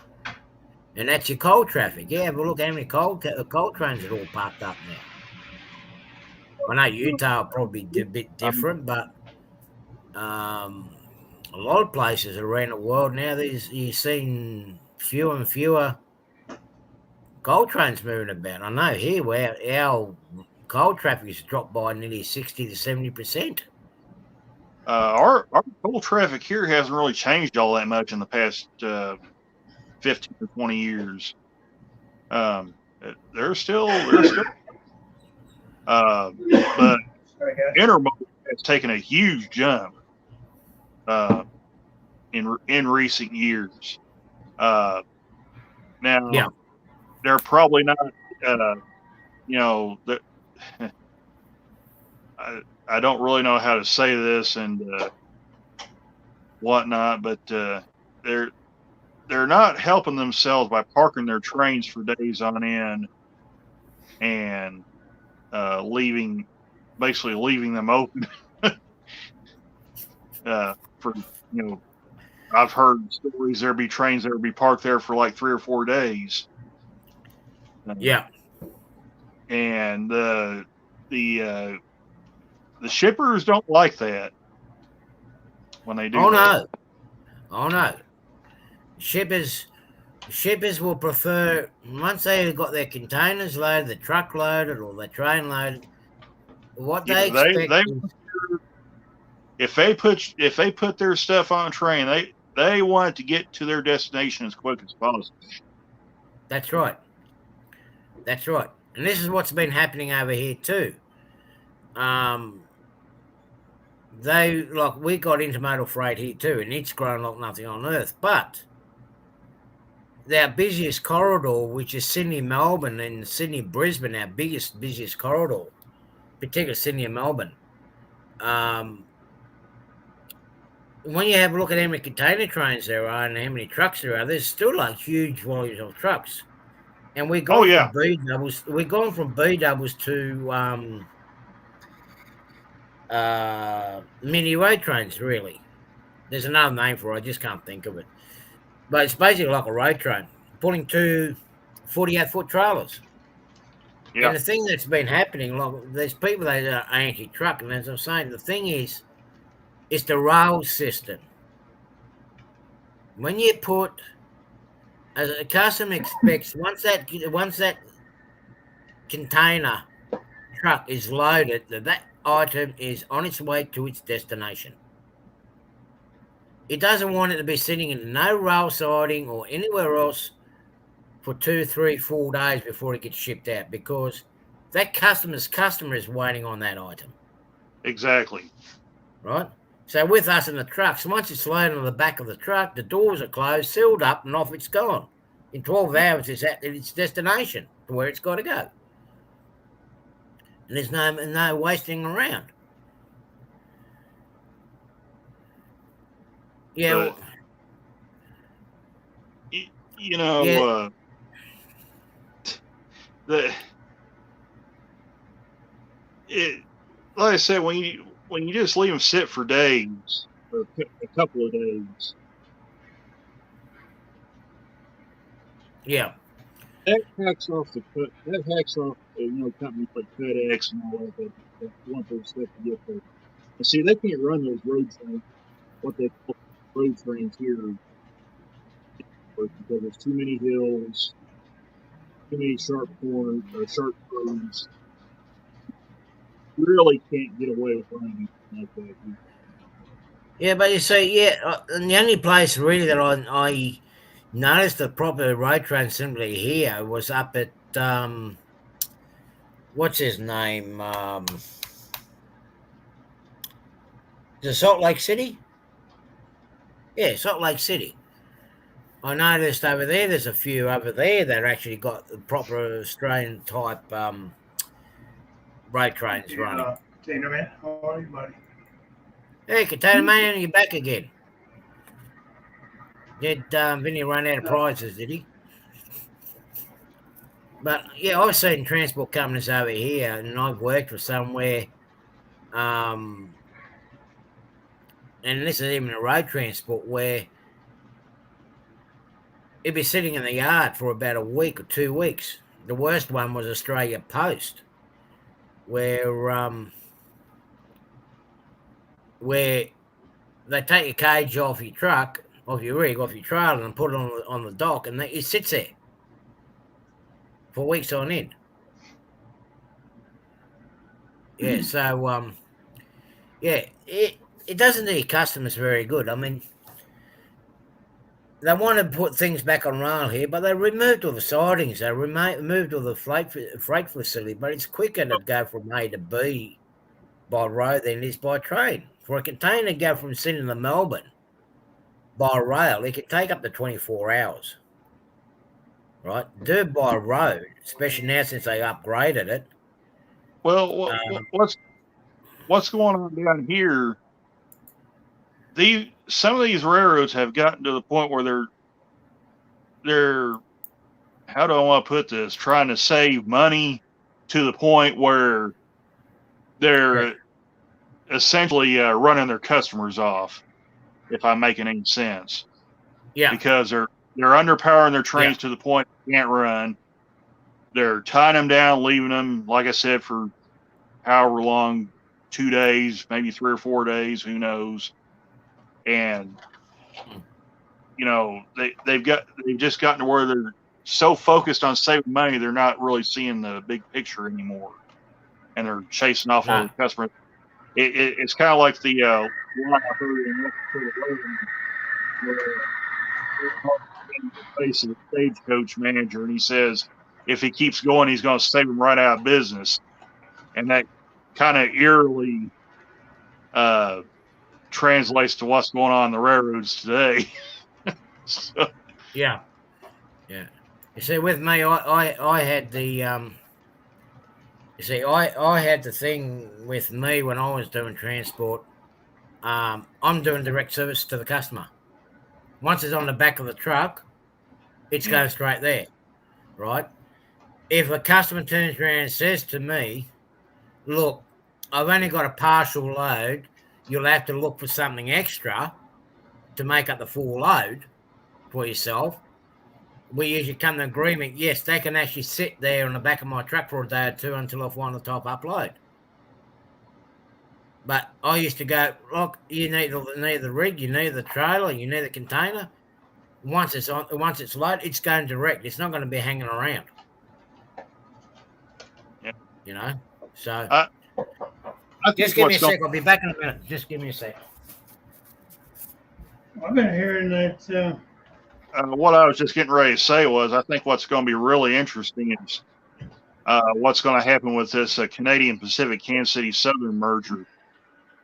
and that's your coal traffic. Yeah, but look how many coal trains are all parked up now. I know Utah will probably be a bit different, but a lot of places around the world now, you're seeing fewer and fewer coal trains moving about. I know here where our coal traffic has dropped by nearly 60 to 70%. Our coal traffic here hasn't really changed all that much in the past 15 to 20 years. They're still but intermodal has taken a huge jump in recent years. Now, they're probably not, I don't really know how to say this and whatnot, but they're not helping themselves by parking their trains for days on end and leaving them open for I've heard stories there'd be trains that would be parked there for like 3 or 4 days. And the shippers don't like that when they do. Oh no. Shippers will prefer, once they've got their containers loaded, the truck loaded, or the train loaded, what they expect if they put their stuff on a train, they want it to get to their destination as quick as possible. That's right. And this is what's been happening over here too. We got intermodal freight here too, and it's grown like nothing on earth. But our busiest corridor, which is Sydney-Melbourne and Sydney-Brisbane, our busiest corridor, particularly Sydney and Melbourne. When you have a look at how many container trains there are and how many trucks there are, there's still like huge volumes of trucks. And we've gone from B doubles. We've gone from B doubles to mini road trains. Really, there's another name for it. I just can't think of it. But it's basically like a road train pulling two 48-foot trailers. Yeah. And the thing that's been happening, like there's people that are anti-truck, and as I'm saying, the thing is, it's the rail system. When you put, as a customer expects, once that container truck is loaded, that item is on its way to its destination. It doesn't want it to be sitting in no rail siding or anywhere else for 2, 3, 4 days before it gets shipped out, because that customer is waiting on that item. Exactly. Right? So with us in the trucks, once it's loaded on the back of the truck, the doors are closed, sealed up, and off it's gone. In 12 hours, it's at its destination to where it's got to go. And there's no wasting around. Yeah. But, you know, like I said, when you just leave them sit for days, or a couple of days, yeah, that hacks off companies like FedEx and all that want their stuff to get there. And see, they can't run those road trains, what they call road trains here, because there's too many hills, too many sharp corners or sharp roads. You really can't get away with running like that. Yeah, but you see, and the only place really that I noticed the proper road train simply here was up at what's his name? The Salt Lake City? Yeah, Salt Lake City. I noticed over there's a few over there that actually got the proper Australian type road trains running. Container Man, how are you, buddy? Hey, Container Man, you're back again. Did Vinny run out of prizes, did he? But yeah, I've seen transport companies over here, and I've worked for somewhere, and this is even a road transport where it'd be sitting in the yard for about a week or 2 weeks. The worst one was Australia Post, where they take your cage off your truck, off your rig, off your trailer, and put it on the dock, and it sits there for weeks on end. Yeah, so it doesn't do your customers very good. I mean, they want to put things back on rail here, but they removed all the sidings. They removed all the freight facility, but it's quicker to go from A to B by road than it is by train. For a container to go from Sydney to Melbourne by rail, it could take up to 24 hours. Right? Do it by road, especially now since they upgraded it. Well, what's going on down here? Some of these railroads have gotten to the point where they're how do I want to put this? Trying to save money to the point where they're essentially running their customers off, if I'm making any sense. Yeah. Because they're underpowering their trains to the point they can't run. They're tying them down, leaving them, like I said, for however long, 2 days, maybe 3 or 4 days, who knows. And they've just gotten to where they're so focused on saving money, they're not really seeing the big picture anymore, and they're chasing off all the customers. It's kind of like the line I heard in the face of the stagecoach manager, and he says if he keeps going, he's going to save him right out of business, and that kind of eerily translates to what's going on in the railroads today. So. Yeah. Yeah. You see, with me, I had the you see, I had the thing with me when I was doing transport. I'm doing direct service to the customer. Once it's on the back of the truck, it's Yeah. going straight there, right? If a customer turns around and says to me, "Look, I've only got a partial load. You'll have to look for something extra to make up the full load for yourself." We usually come to an agreement. Yes, they can actually sit there on the back of my truck for a day or two until I find the top upload. But I used to go, look, you need the rig, you need the trailer, you need the container. Once it's loaded, it's going direct. It's not going to be hanging around. Yeah. You know. So I think just give me what's a going sec. I'll be back in a minute. Just give me a sec. I've been hearing that. what I was just getting ready to say was I think what's going to be really interesting is what's going to happen with this Canadian Pacific Kansas City Southern merger,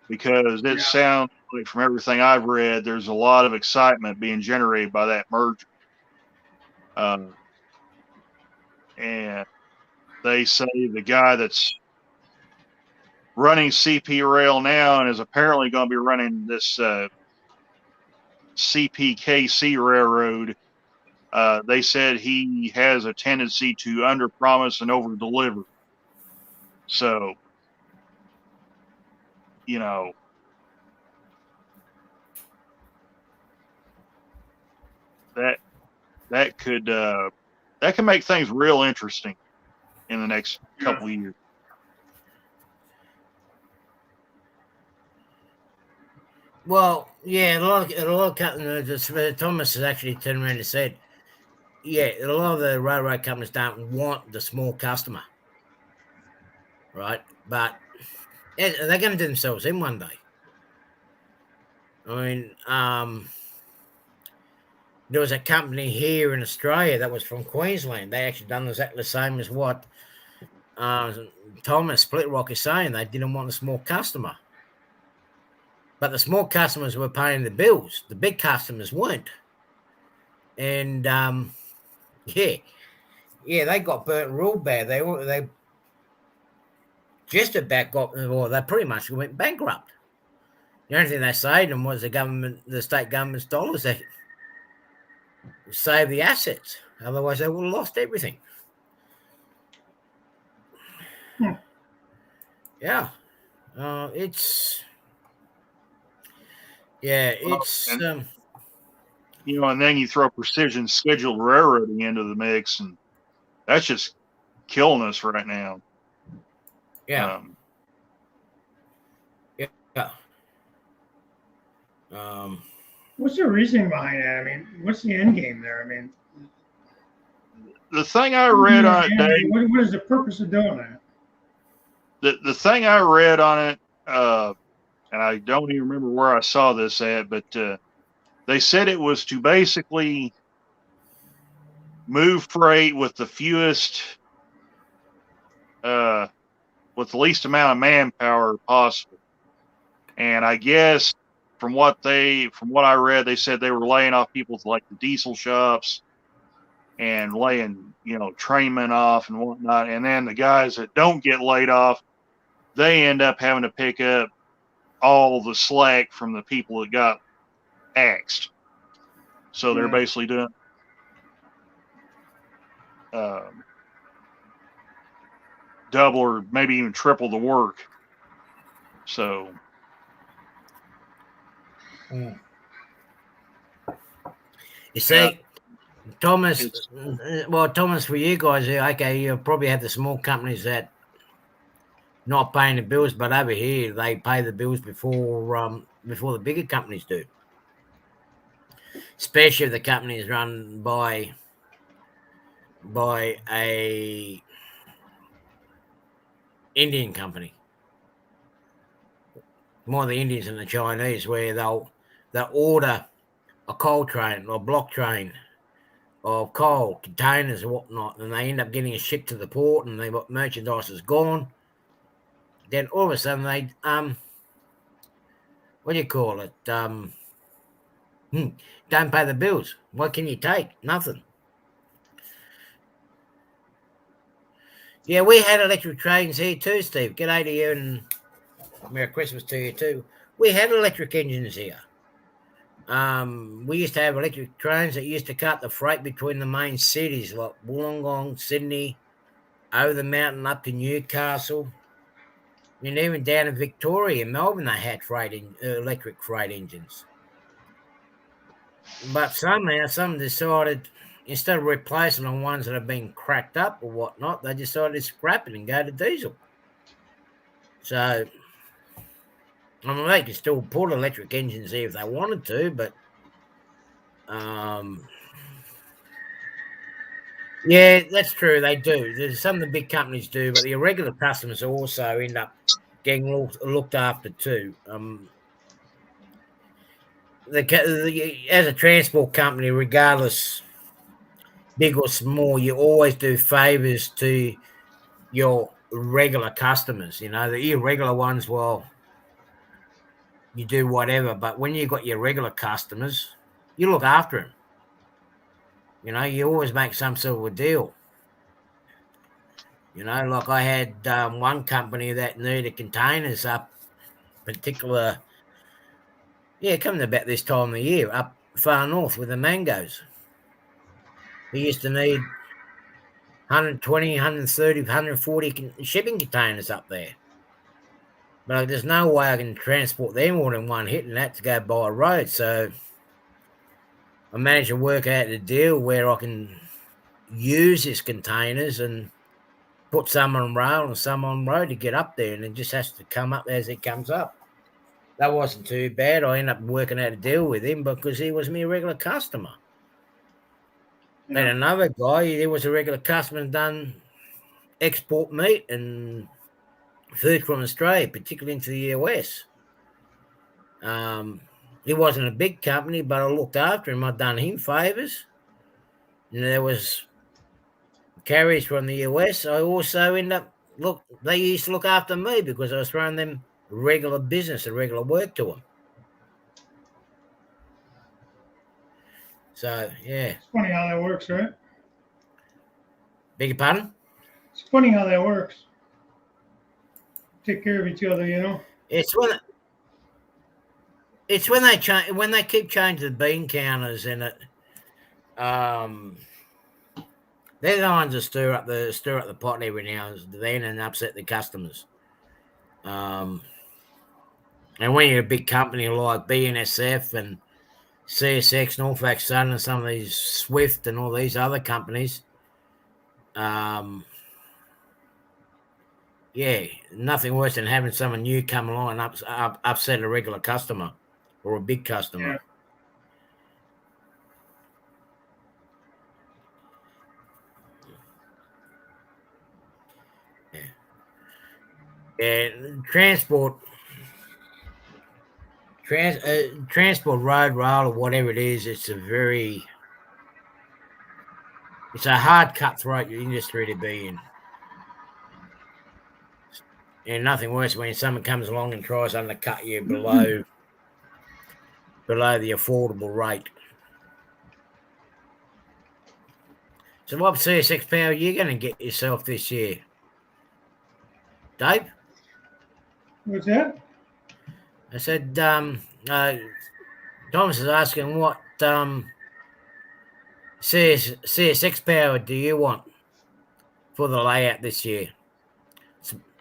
because it sounds like from everything I've read, there's a lot of excitement being generated by that merger. And they say the guy that's running CP Rail now and is apparently going to be running this CPKC Railroad, they said he has a tendency to underpromise and overdeliver. So, you know, that could make things real interesting in the next couple of years. Well, yeah, a lot of companies. Thomas has actually turned around and said, yeah, a lot of the railroad companies don't want the small customer, right? But they're going to do themselves in one day. I mean, there was a company here in Australia that was from Queensland. They actually done exactly the same as what Thomas Split Rock is saying. They didn't want a small customer. But the small customers were paying the bills. The big customers weren't. And yeah, they got burnt real bad. They just about got, well, they pretty much went bankrupt. The only thing they saved them was the state government's dollars. They saved the assets. Otherwise, they would have lost everything. Yeah, it's and, and then you throw precision scheduled railroading into the mix, and that's just killing us right now. Yeah. What's the reasoning behind that? I mean, what's the end game there? I mean, the thing I read on it, Dave, what is the purpose of doing that? The thing I read on it, and I don't even remember where I saw this at, but they said it was to basically move freight with the fewest, with the least amount of manpower possible. And I guess from what I read, they said they were laying off people like the diesel shops and laying, trainmen off and whatnot. And then the guys that don't get laid off, they end up having to pick up all the slack from the people that got axed. So they're basically doing double or maybe even triple the work. So you see, Thomas, for you guys, okay, you probably have the small companies that not paying the bills, but over here they pay the bills before the bigger companies do. Especially if the company is run by a Indian company. More the Indians than the Chinese, where they'll order a coal train or a block train of coal containers and whatnot, and they end up getting it shipped to the port, and they merchandise is gone. Then all of a sudden they what do you call it? Don't pay the bills. What can you take? Nothing. Yeah, we had electric trains here too, Steve. G'day to you and Merry Christmas to you too. We had electric engines here. We used to have electric trains that used to cut the freight between the main cities like Wollongong, Sydney, over the mountain up to Newcastle. And even down in Victoria, Melbourne, they had electric freight engines. But somehow, some decided instead of replacing the ones that have been cracked up or whatnot, they decided to scrap it and go to diesel. So, I mean, they could still put electric engines there if they wanted to, but yeah, that's true. They do. There's some of the big companies do, but the irregular customers also end up getting looked after too. As a transport company, regardless, big or small, you always do favors to your regular customers. You know, the irregular ones, well, you do whatever. But when you've got your regular customers, you look after them. You know, you always make some sort of a deal. You know, like I had one company that needed containers up particular, coming about this time of the year, up far north with the mangoes. He used to need 120, 130, 140 shipping containers up there. But there's no way I can transport them all in one hit and that to go by road. So I managed to work out a deal where I can use his containers and put some on rail and some on road to get up there. And it just has to come up as it comes up. That wasn't too bad. I ended up working out a deal with him because he was my regular customer. Yeah. And another guy, he was a regular customer and done export meat and food from Australia, particularly into the US. He wasn't a big company, but I looked after him. I'd done him favors. And there was carriers from the US. I also they used to look after me because I was throwing them regular business and regular work to them. So, yeah. It's funny how that works, right? Beg your pardon? It's funny how that works. Take care of each other, you know? It's when they keep changing the bean counters and it they're the ones that stir up the pot every now and then and upset the customers. And when you're a big company like BNSF and CSX, Norfolk Southern, and some of these Swift and all these other companies, nothing worse than having someone new come along and upset a regular customer or a big customer. Yeah. And transport road rail or whatever it is, it's a hard cutthroat industry to be in. And nothing worse when someone comes along and tries to undercut you below the affordable rate. So what CSX power are you going to get yourself this year? Dave? What's that? I said, Thomas is asking what CSX power do you want for the layout this year?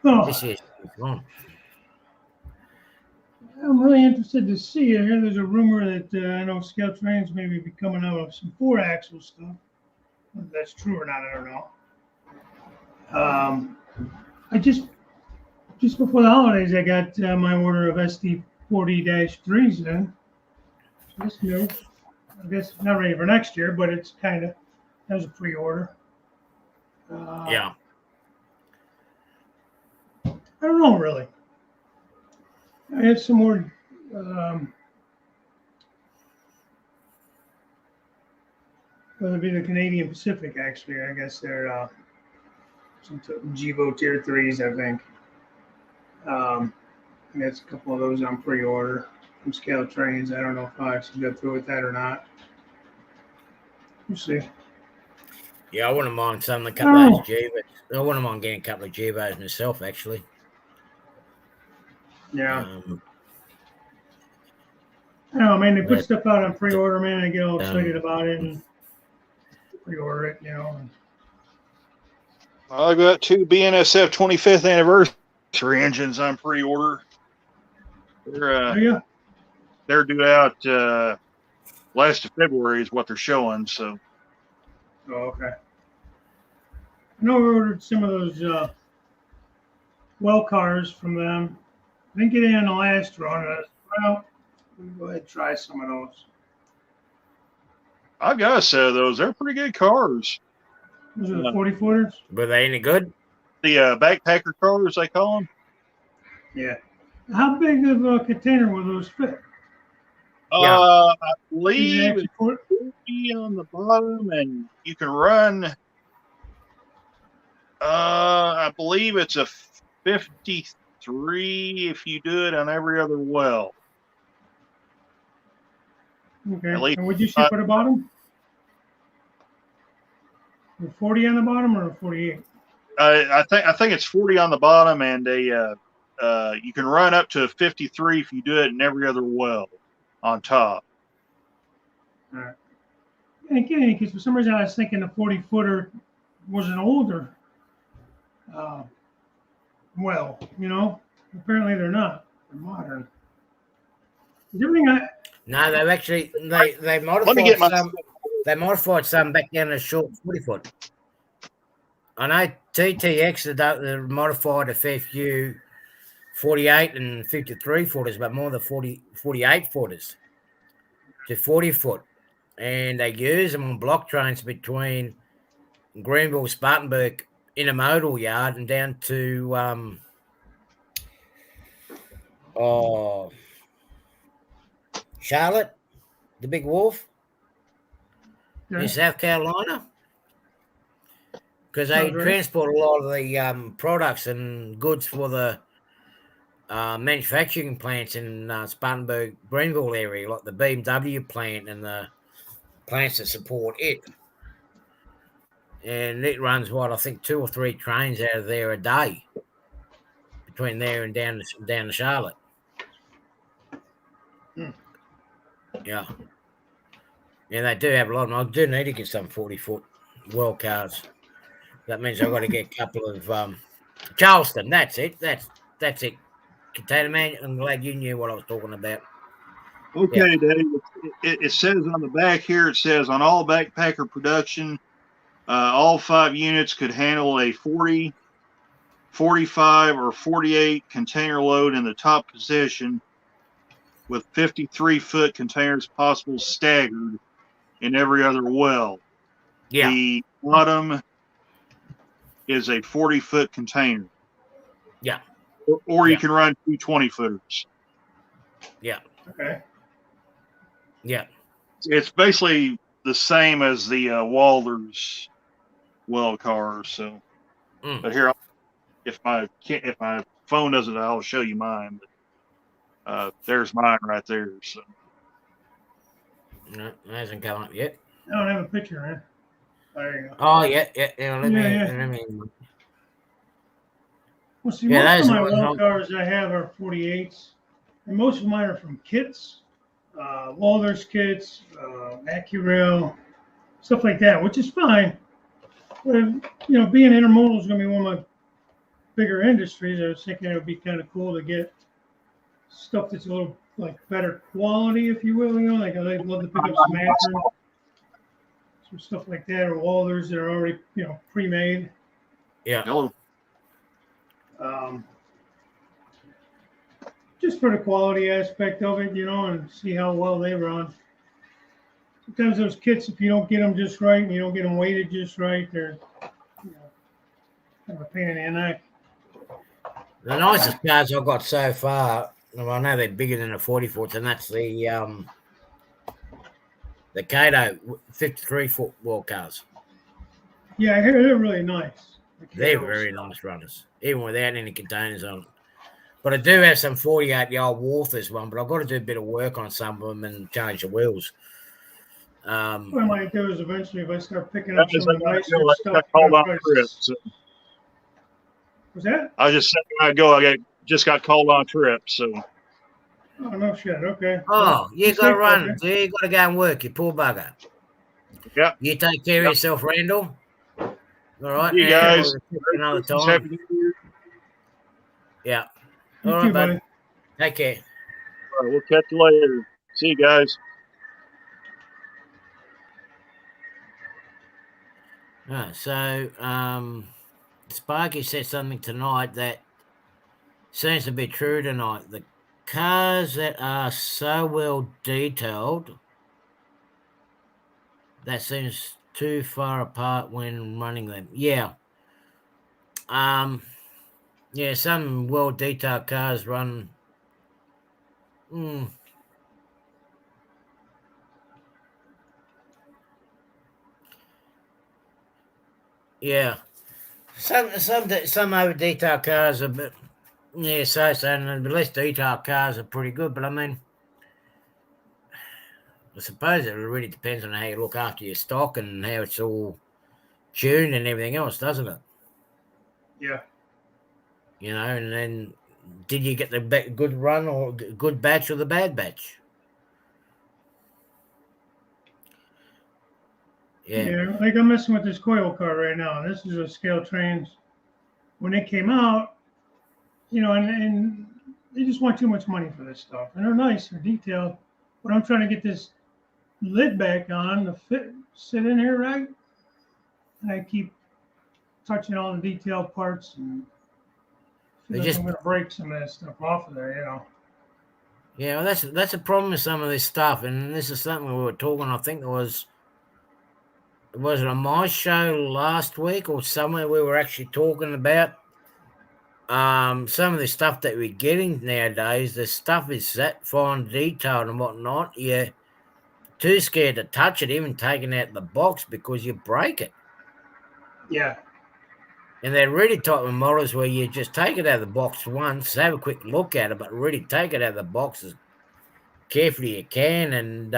This year's gone. I'm really interested to see. I hear there's a rumor that I know Scout Trains maybe be coming out with some 4-axle stuff. Whether that's true or not, I don't know. I just before the holidays, I got my order of SD40-3s in. So that's new. I guess not ready for next year, but it's that was a pre-order. Yeah. I don't know, really. I have some more whether it be the Canadian Pacific, actually. I guess they're some Gevo Tier 3s, I think. I got a couple of those on pre-order from Scale Trains. I don't know if I actually go through with that or not. We'll see. Yeah, I wouldn't mind some of a couple of those Gevos. I wouldn't mind getting a couple of Gevos myself, actually. Yeah. No, I mean, they put stuff out on pre-order, man. I get all excited about it and pre-order it, you know. I've got 2 BNSF 25th anniversary engines on pre-order. They're due out last of February is what they're showing. So. Oh, okay. I know we ordered some of those well cars from them. I didn't get in on the last run. Well, we'll go ahead and try some of those. I've got to say those. They're pretty good cars. Those are the 40-footers? Were they any good? The backpacker cars, they call them. Yeah. How big of a container will those fit? I believe it's 40 on the bottom, and you can run. I believe it's a 53 if you do it on every other well. Okay. And would you ship at the bottom? A 40 on the bottom or a 48? I think it's 40 on the bottom, and you can run up to a 53 if you do it in every other well on top. All right. And again, because for some reason I was thinking the 40-footer was an older well, you know. Apparently they're not. They're modern. No, they've actually they modified some. They modified some back down to short 40-foot. I know TTX they modified a fair few 48 and 53 footers, but more than 48 footers to 40 foot, and they use them on block trains between Greenville, Spartanburg Intermodal Yard and down to Charlotte, the Big Wharf in South Carolina, because they transport a lot of the products and goods for the manufacturing plants in Spartanburg, Greenville area, like the BMW plant and the plants that support it. And it runs, I think 2 or 3 trains out of there a day between there and down to Charlotte. Yeah. Yeah, they do have a lot of them. I do need to get some 40-foot well cars. That means I've got to get a couple of Charleston. That's it. That's it. Container man, I'm glad you knew what I was talking about. Okay, yeah. Dave. It says on the back here, it says on all backpacker production, all 5 units could handle a 40, 45, or 48 container load in the top position, with 53-foot containers possible staggered in every other well. Yeah. The bottom is a 40-foot container. Yeah. Or you can run 2 20-footers. Yeah. Okay. Yeah. It's basically the same as the Walters well cars. So, but here, if my phone doesn't, I'll show you mine. But there's mine right there. So. No, it hasn't come up yet. I don't have a picture, man. There you go. Oh yeah. Let me. Well, see, most of my well cars I have are 48s, and most of mine are from kits, Walters kits, AccuRail, stuff like that, which is fine. But being intermodal is going to be one of my bigger industries. I was thinking it would be kind of cool to get stuff that's a little better quality, if you will. Like I'd love to pick up some Akron, some stuff like that, or Walters that are already pre-made. Yeah. Just for the quality aspect of it, and see how well they run. Sometimes those kits, if you don't get them just right and you don't get them weighted just right, they're kind of a pain in the neck. The nicest cars I've got so far, well, I know they're bigger than the 40-foots, and that's the Cato 53-foot well cars. Yeah, I hear they're really nice. They're very nice runners, even without any containers on them. But I do have some 48 the old Walters one, but I've got to do a bit of work on some of them and change the wheels. What I might do is eventually, if I start picking up Guys, some I of the gotta nicer go. I stuff, got called on prices. trip. So Was that? I was just saying when I go, just got called on trip. So Oh, no shit. Okay. Oh, you be got to safe, run. Roger. So you got to go and work, you poor bugger. yeah, You take care of Yep. yourself, Randall. All right, you now guys. we'll catch you another Christmas, time. Happy New Year. Yeah. You All too, right, bud. buddy. Take care. All right, we'll catch you later. See you guys. So Sparky said something tonight that seems to be true tonight. The cars that are so well detailed, that seems too far apart when running them. Yeah. Yeah, some well detailed cars run. Yeah. Some over detailed cars are a bit, yeah, and the less detailed cars are pretty good, but I mean, I suppose it really depends on how you look after your stock and how it's all tuned and everything else, doesn't it? Yeah. You know, and then did you get the good run or good batch or the bad batch? Yeah, like I'm messing with this coil car right now. This is a scale trains. When they came out, and they just want too much money for this stuff. And they're nice, they're detailed. But I'm trying to get this lid back on to sit in here right. And I keep touching all the detailed parts and feel like I'm going to break some of that stuff off of there, Yeah, well, that's a problem with some of this stuff. And this is something we were talking, I think was it on my show last week or somewhere we were actually talking about some of the stuff that we're getting nowadays. The stuff is that fine detailed and whatnot. You're too scared to touch it, even taking out the box, because you break it. Yeah. And they're really type of models where you just take it out of the box once, have a quick look at it, but really take it out of the box as carefully you can and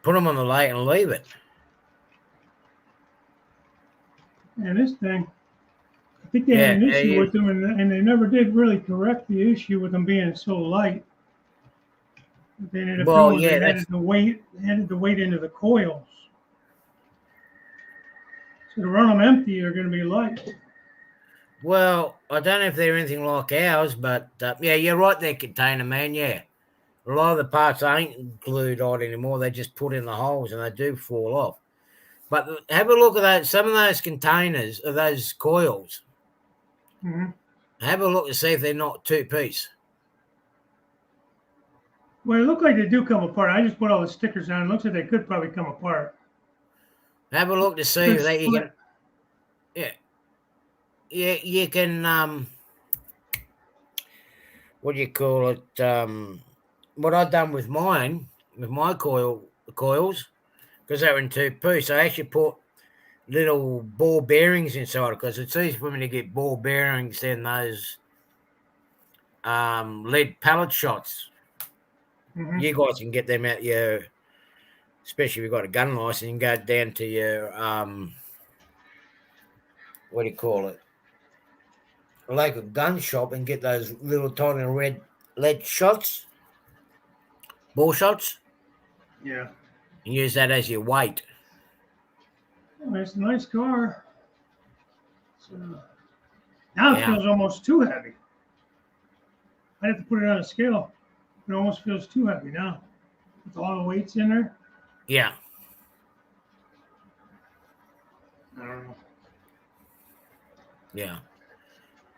put them on the lake and leave it. And this thing, I think they had an issue with them, and they never did really correct the issue with them being so light. What they ended up doing, they added the weight into the coils. So to run them empty, they're going to be light. Well, I don't know if they're anything like ours, but yeah, you're right there, container man. Yeah, a lot of the parts ain't glued on anymore. They just put in the holes and they do fall off. But have a look at that. Some of those containers, or those coils, have a look to see if they're not two-piece. Well, it looked like they do come apart. I just put all the stickers on. It looks like they could probably come apart. Have a look to see if they can. Yeah, you can. What do you call it? What I've done with mine, with my coils, because they're in two-piece, I actually put little ball bearings inside it, because it's easy for me to get ball bearings than those lead pallet shots. You guys can get them out your, especially if you've got a gun license, you can go down to your what do you call it, a local gun shop and get those little tiny red lead shots, ball shots. Yeah. And use that as your weight. Oh, it's a nice car. So now it feels almost too heavy. I have to put it on a scale. It almost feels too heavy now, with all the weights in there. Yeah. I don't know. Yeah.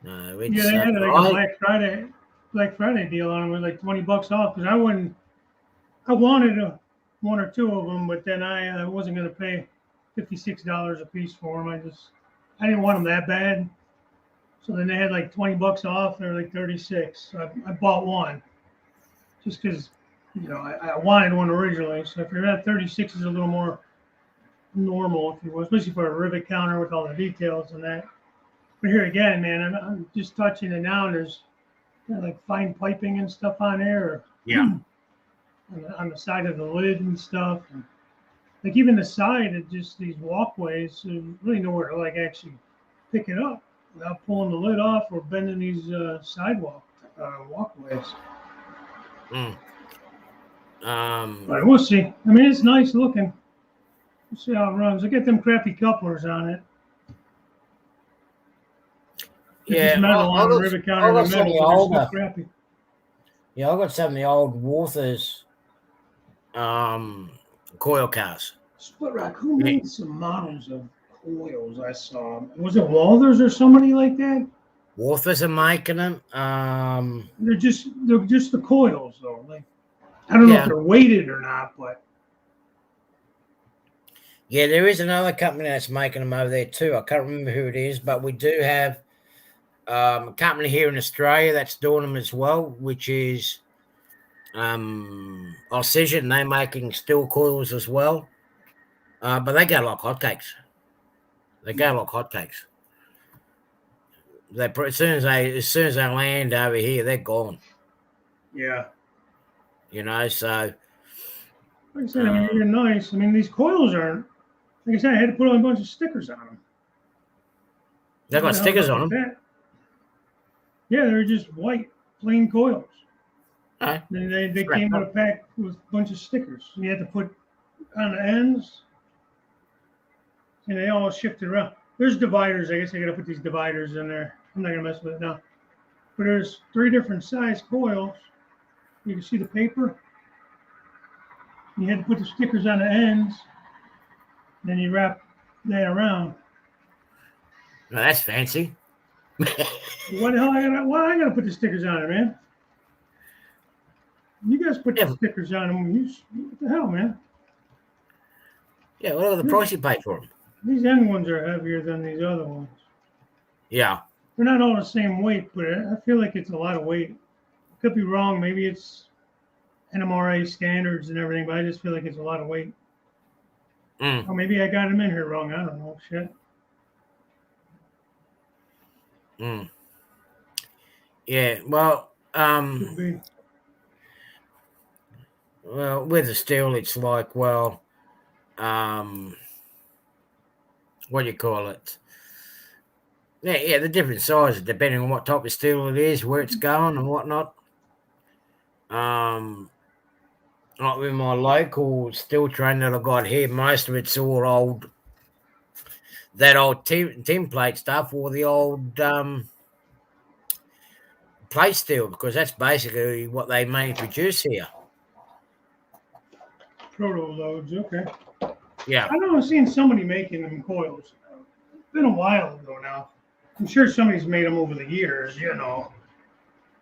No, it's they had like a Black Friday deal on them with like $20 off, because I wanted one or two of them, but then I wasn't going to pay $56 a piece for them. I didn't want them that bad. So then they had like $20 off. They're like 36. So I bought one just because, I wanted one originally. So if you're at 36, is a little more normal, if you will, especially for a rivet counter with all the details and that. But here again, man, I'm just touching it now, and there's like fine piping and stuff on there. Yeah. on the side of the lid and stuff. And like even the side of just these walkways, so you really nowhere to like actually pick it up without pulling the lid off or bending these walkways. But we'll see. I mean, it's nice looking. We'll see how it runs. I get them crappy couplers on it. Yeah, metal on the rivet counter in the middle, but they're still crappy. Yeah, I've got some of the old Walthers coil cars. Split Rock, who made some models of coils I saw? Was it Walthers or somebody like that? Walthers are making them. They're just the coils though. Like I don't know if they're weighted or not, but yeah, there is another company that's making them over there too. I can't remember who it is, but we do have a company here in Australia that's doing them as well, which is Alcision. They're making steel coils as well, but they go like hotcakes. As soon as they land over here, they're gone. Yeah. So like I said, I mean, they're nice. I mean, these coils aren't. Like I said, I had to put on a bunch of stickers on them. They got stickers on them. That? Yeah, they're just white, plain coils. Right. They came with a pack with a bunch of stickers. You had to put on the ends, and they all shifted around. There's dividers. I guess I got to put these dividers in there. I'm not gonna mess with it now. But there's 3 different size coils. You can see the paper. You had to put the stickers on the ends. Then you wrap that around. Well, that's fancy. Why I gotta put the stickers on it, man? You guys put the stickers on them. What the hell, man? Yeah, whatever the price you pay for them. These end ones are heavier than these other ones. Yeah. They're not all the same weight, but I feel like it's a lot of weight. Could be wrong. Maybe it's NMRA standards and everything, but I just feel like it's a lot of weight. Or maybe I got them in here wrong. I don't know. Shit. Yeah. Well, with the steel, it's like, what do you call it? Yeah, the different sizes depending on what type of steel it is, where it's going, and whatnot. Like with my local steel train that I got here, most of it's all old. That old tin plate stuff, or the old plate steel, because that's basically what they mainly produce here. Proto loads, okay. Yeah. I know I've seen somebody making them coils. It's been a while ago now. I'm sure somebody's made them over the years, I don't know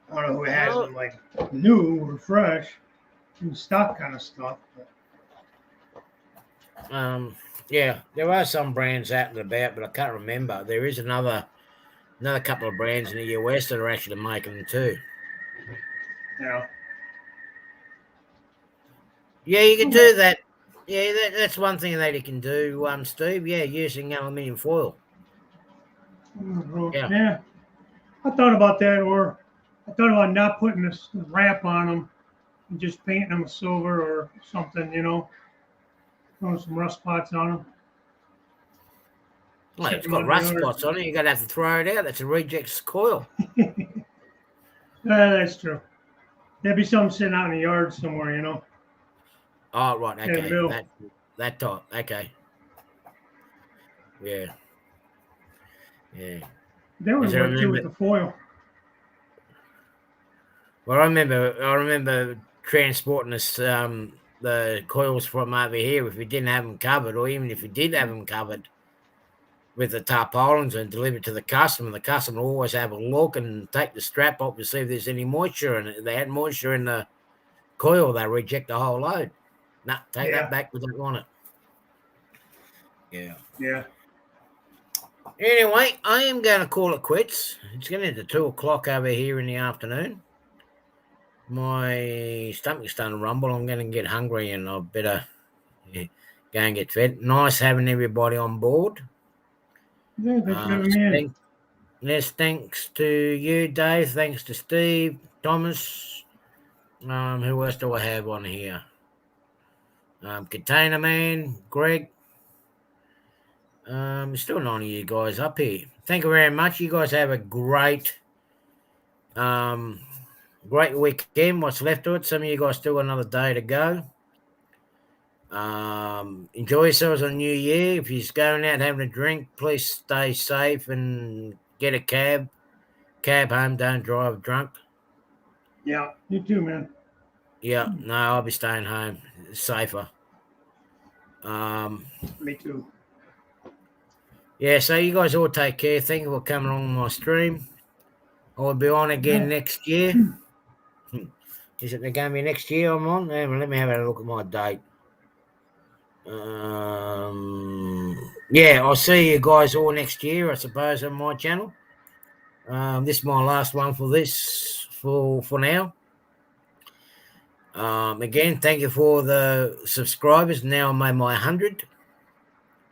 who has them, like new or fresh, and stock kind of stuff. But. Yeah, there are some brands out and about, but I can't remember. There is another couple of brands in the US that are actually making them too. Yeah. Yeah, you can do that. Yeah, that's one thing that you can do, Steve. Yeah, using aluminium foil. Yeah. I thought about that, or I thought about not putting this wrap on them and just painting them with silver or something, throwing some rust spots on them. Well, it's got rust spots on it. You're going to have to throw it out. That's a reject coil. That's true. There'd be something sitting out in the yard somewhere, Oh, right. Okay. That type. Okay. Yeah. Yeah. That was what too with the foil. Well, I remember transporting this the coils from over here if we didn't have them covered, or even if we did have them covered with the tarpaulins and delivered to the customer will always have a look and take the strap off to see if there's any moisture in it. If they had moisture in the coil, they reject the whole load. No, take that back. We don't want it. Yeah. Yeah. Anyway, I am going to call it quits. It's getting into 2:00 over here in the afternoon. My stomach's starting to rumble. I'm going to get hungry and I better go and get fed. Nice having everybody on board. Yeah, thanks for having me in. Yes, thanks to you, Dave. Thanks to Steve, Thomas, Who else do I have on here? Container Man, Greg. Still none of you guys up here. Thank you very much. You guys have a great weekend. What's left of it? Some of you guys still got another day to go. Enjoy yourselves on New Year. If you're going out having a drink, please stay safe and get a cab home. Don't drive drunk. Yeah, you too, man. Yeah, no, I'll be staying home. It's safer. Me too. Yeah, so you guys all take care. Thank you for coming on my stream. I'll be on again next year. Is it going to be next year I'm on? Let me have a look at my date. Yeah, I'll see you guys all next year, I suppose, on my channel. This is my last one for now. Again, thank you for the subscribers. Now I made my 100.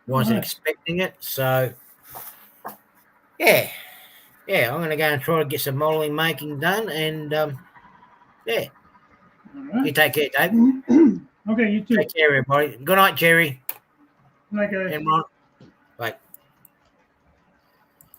Wasn't expecting it, so yeah, I'm going to go and try to get some modeling making done, and yeah. Right. You take care, Dave. Okay, you too. Take care, everybody. Good night, Jerry. Good night, guys. And Ron. Bye.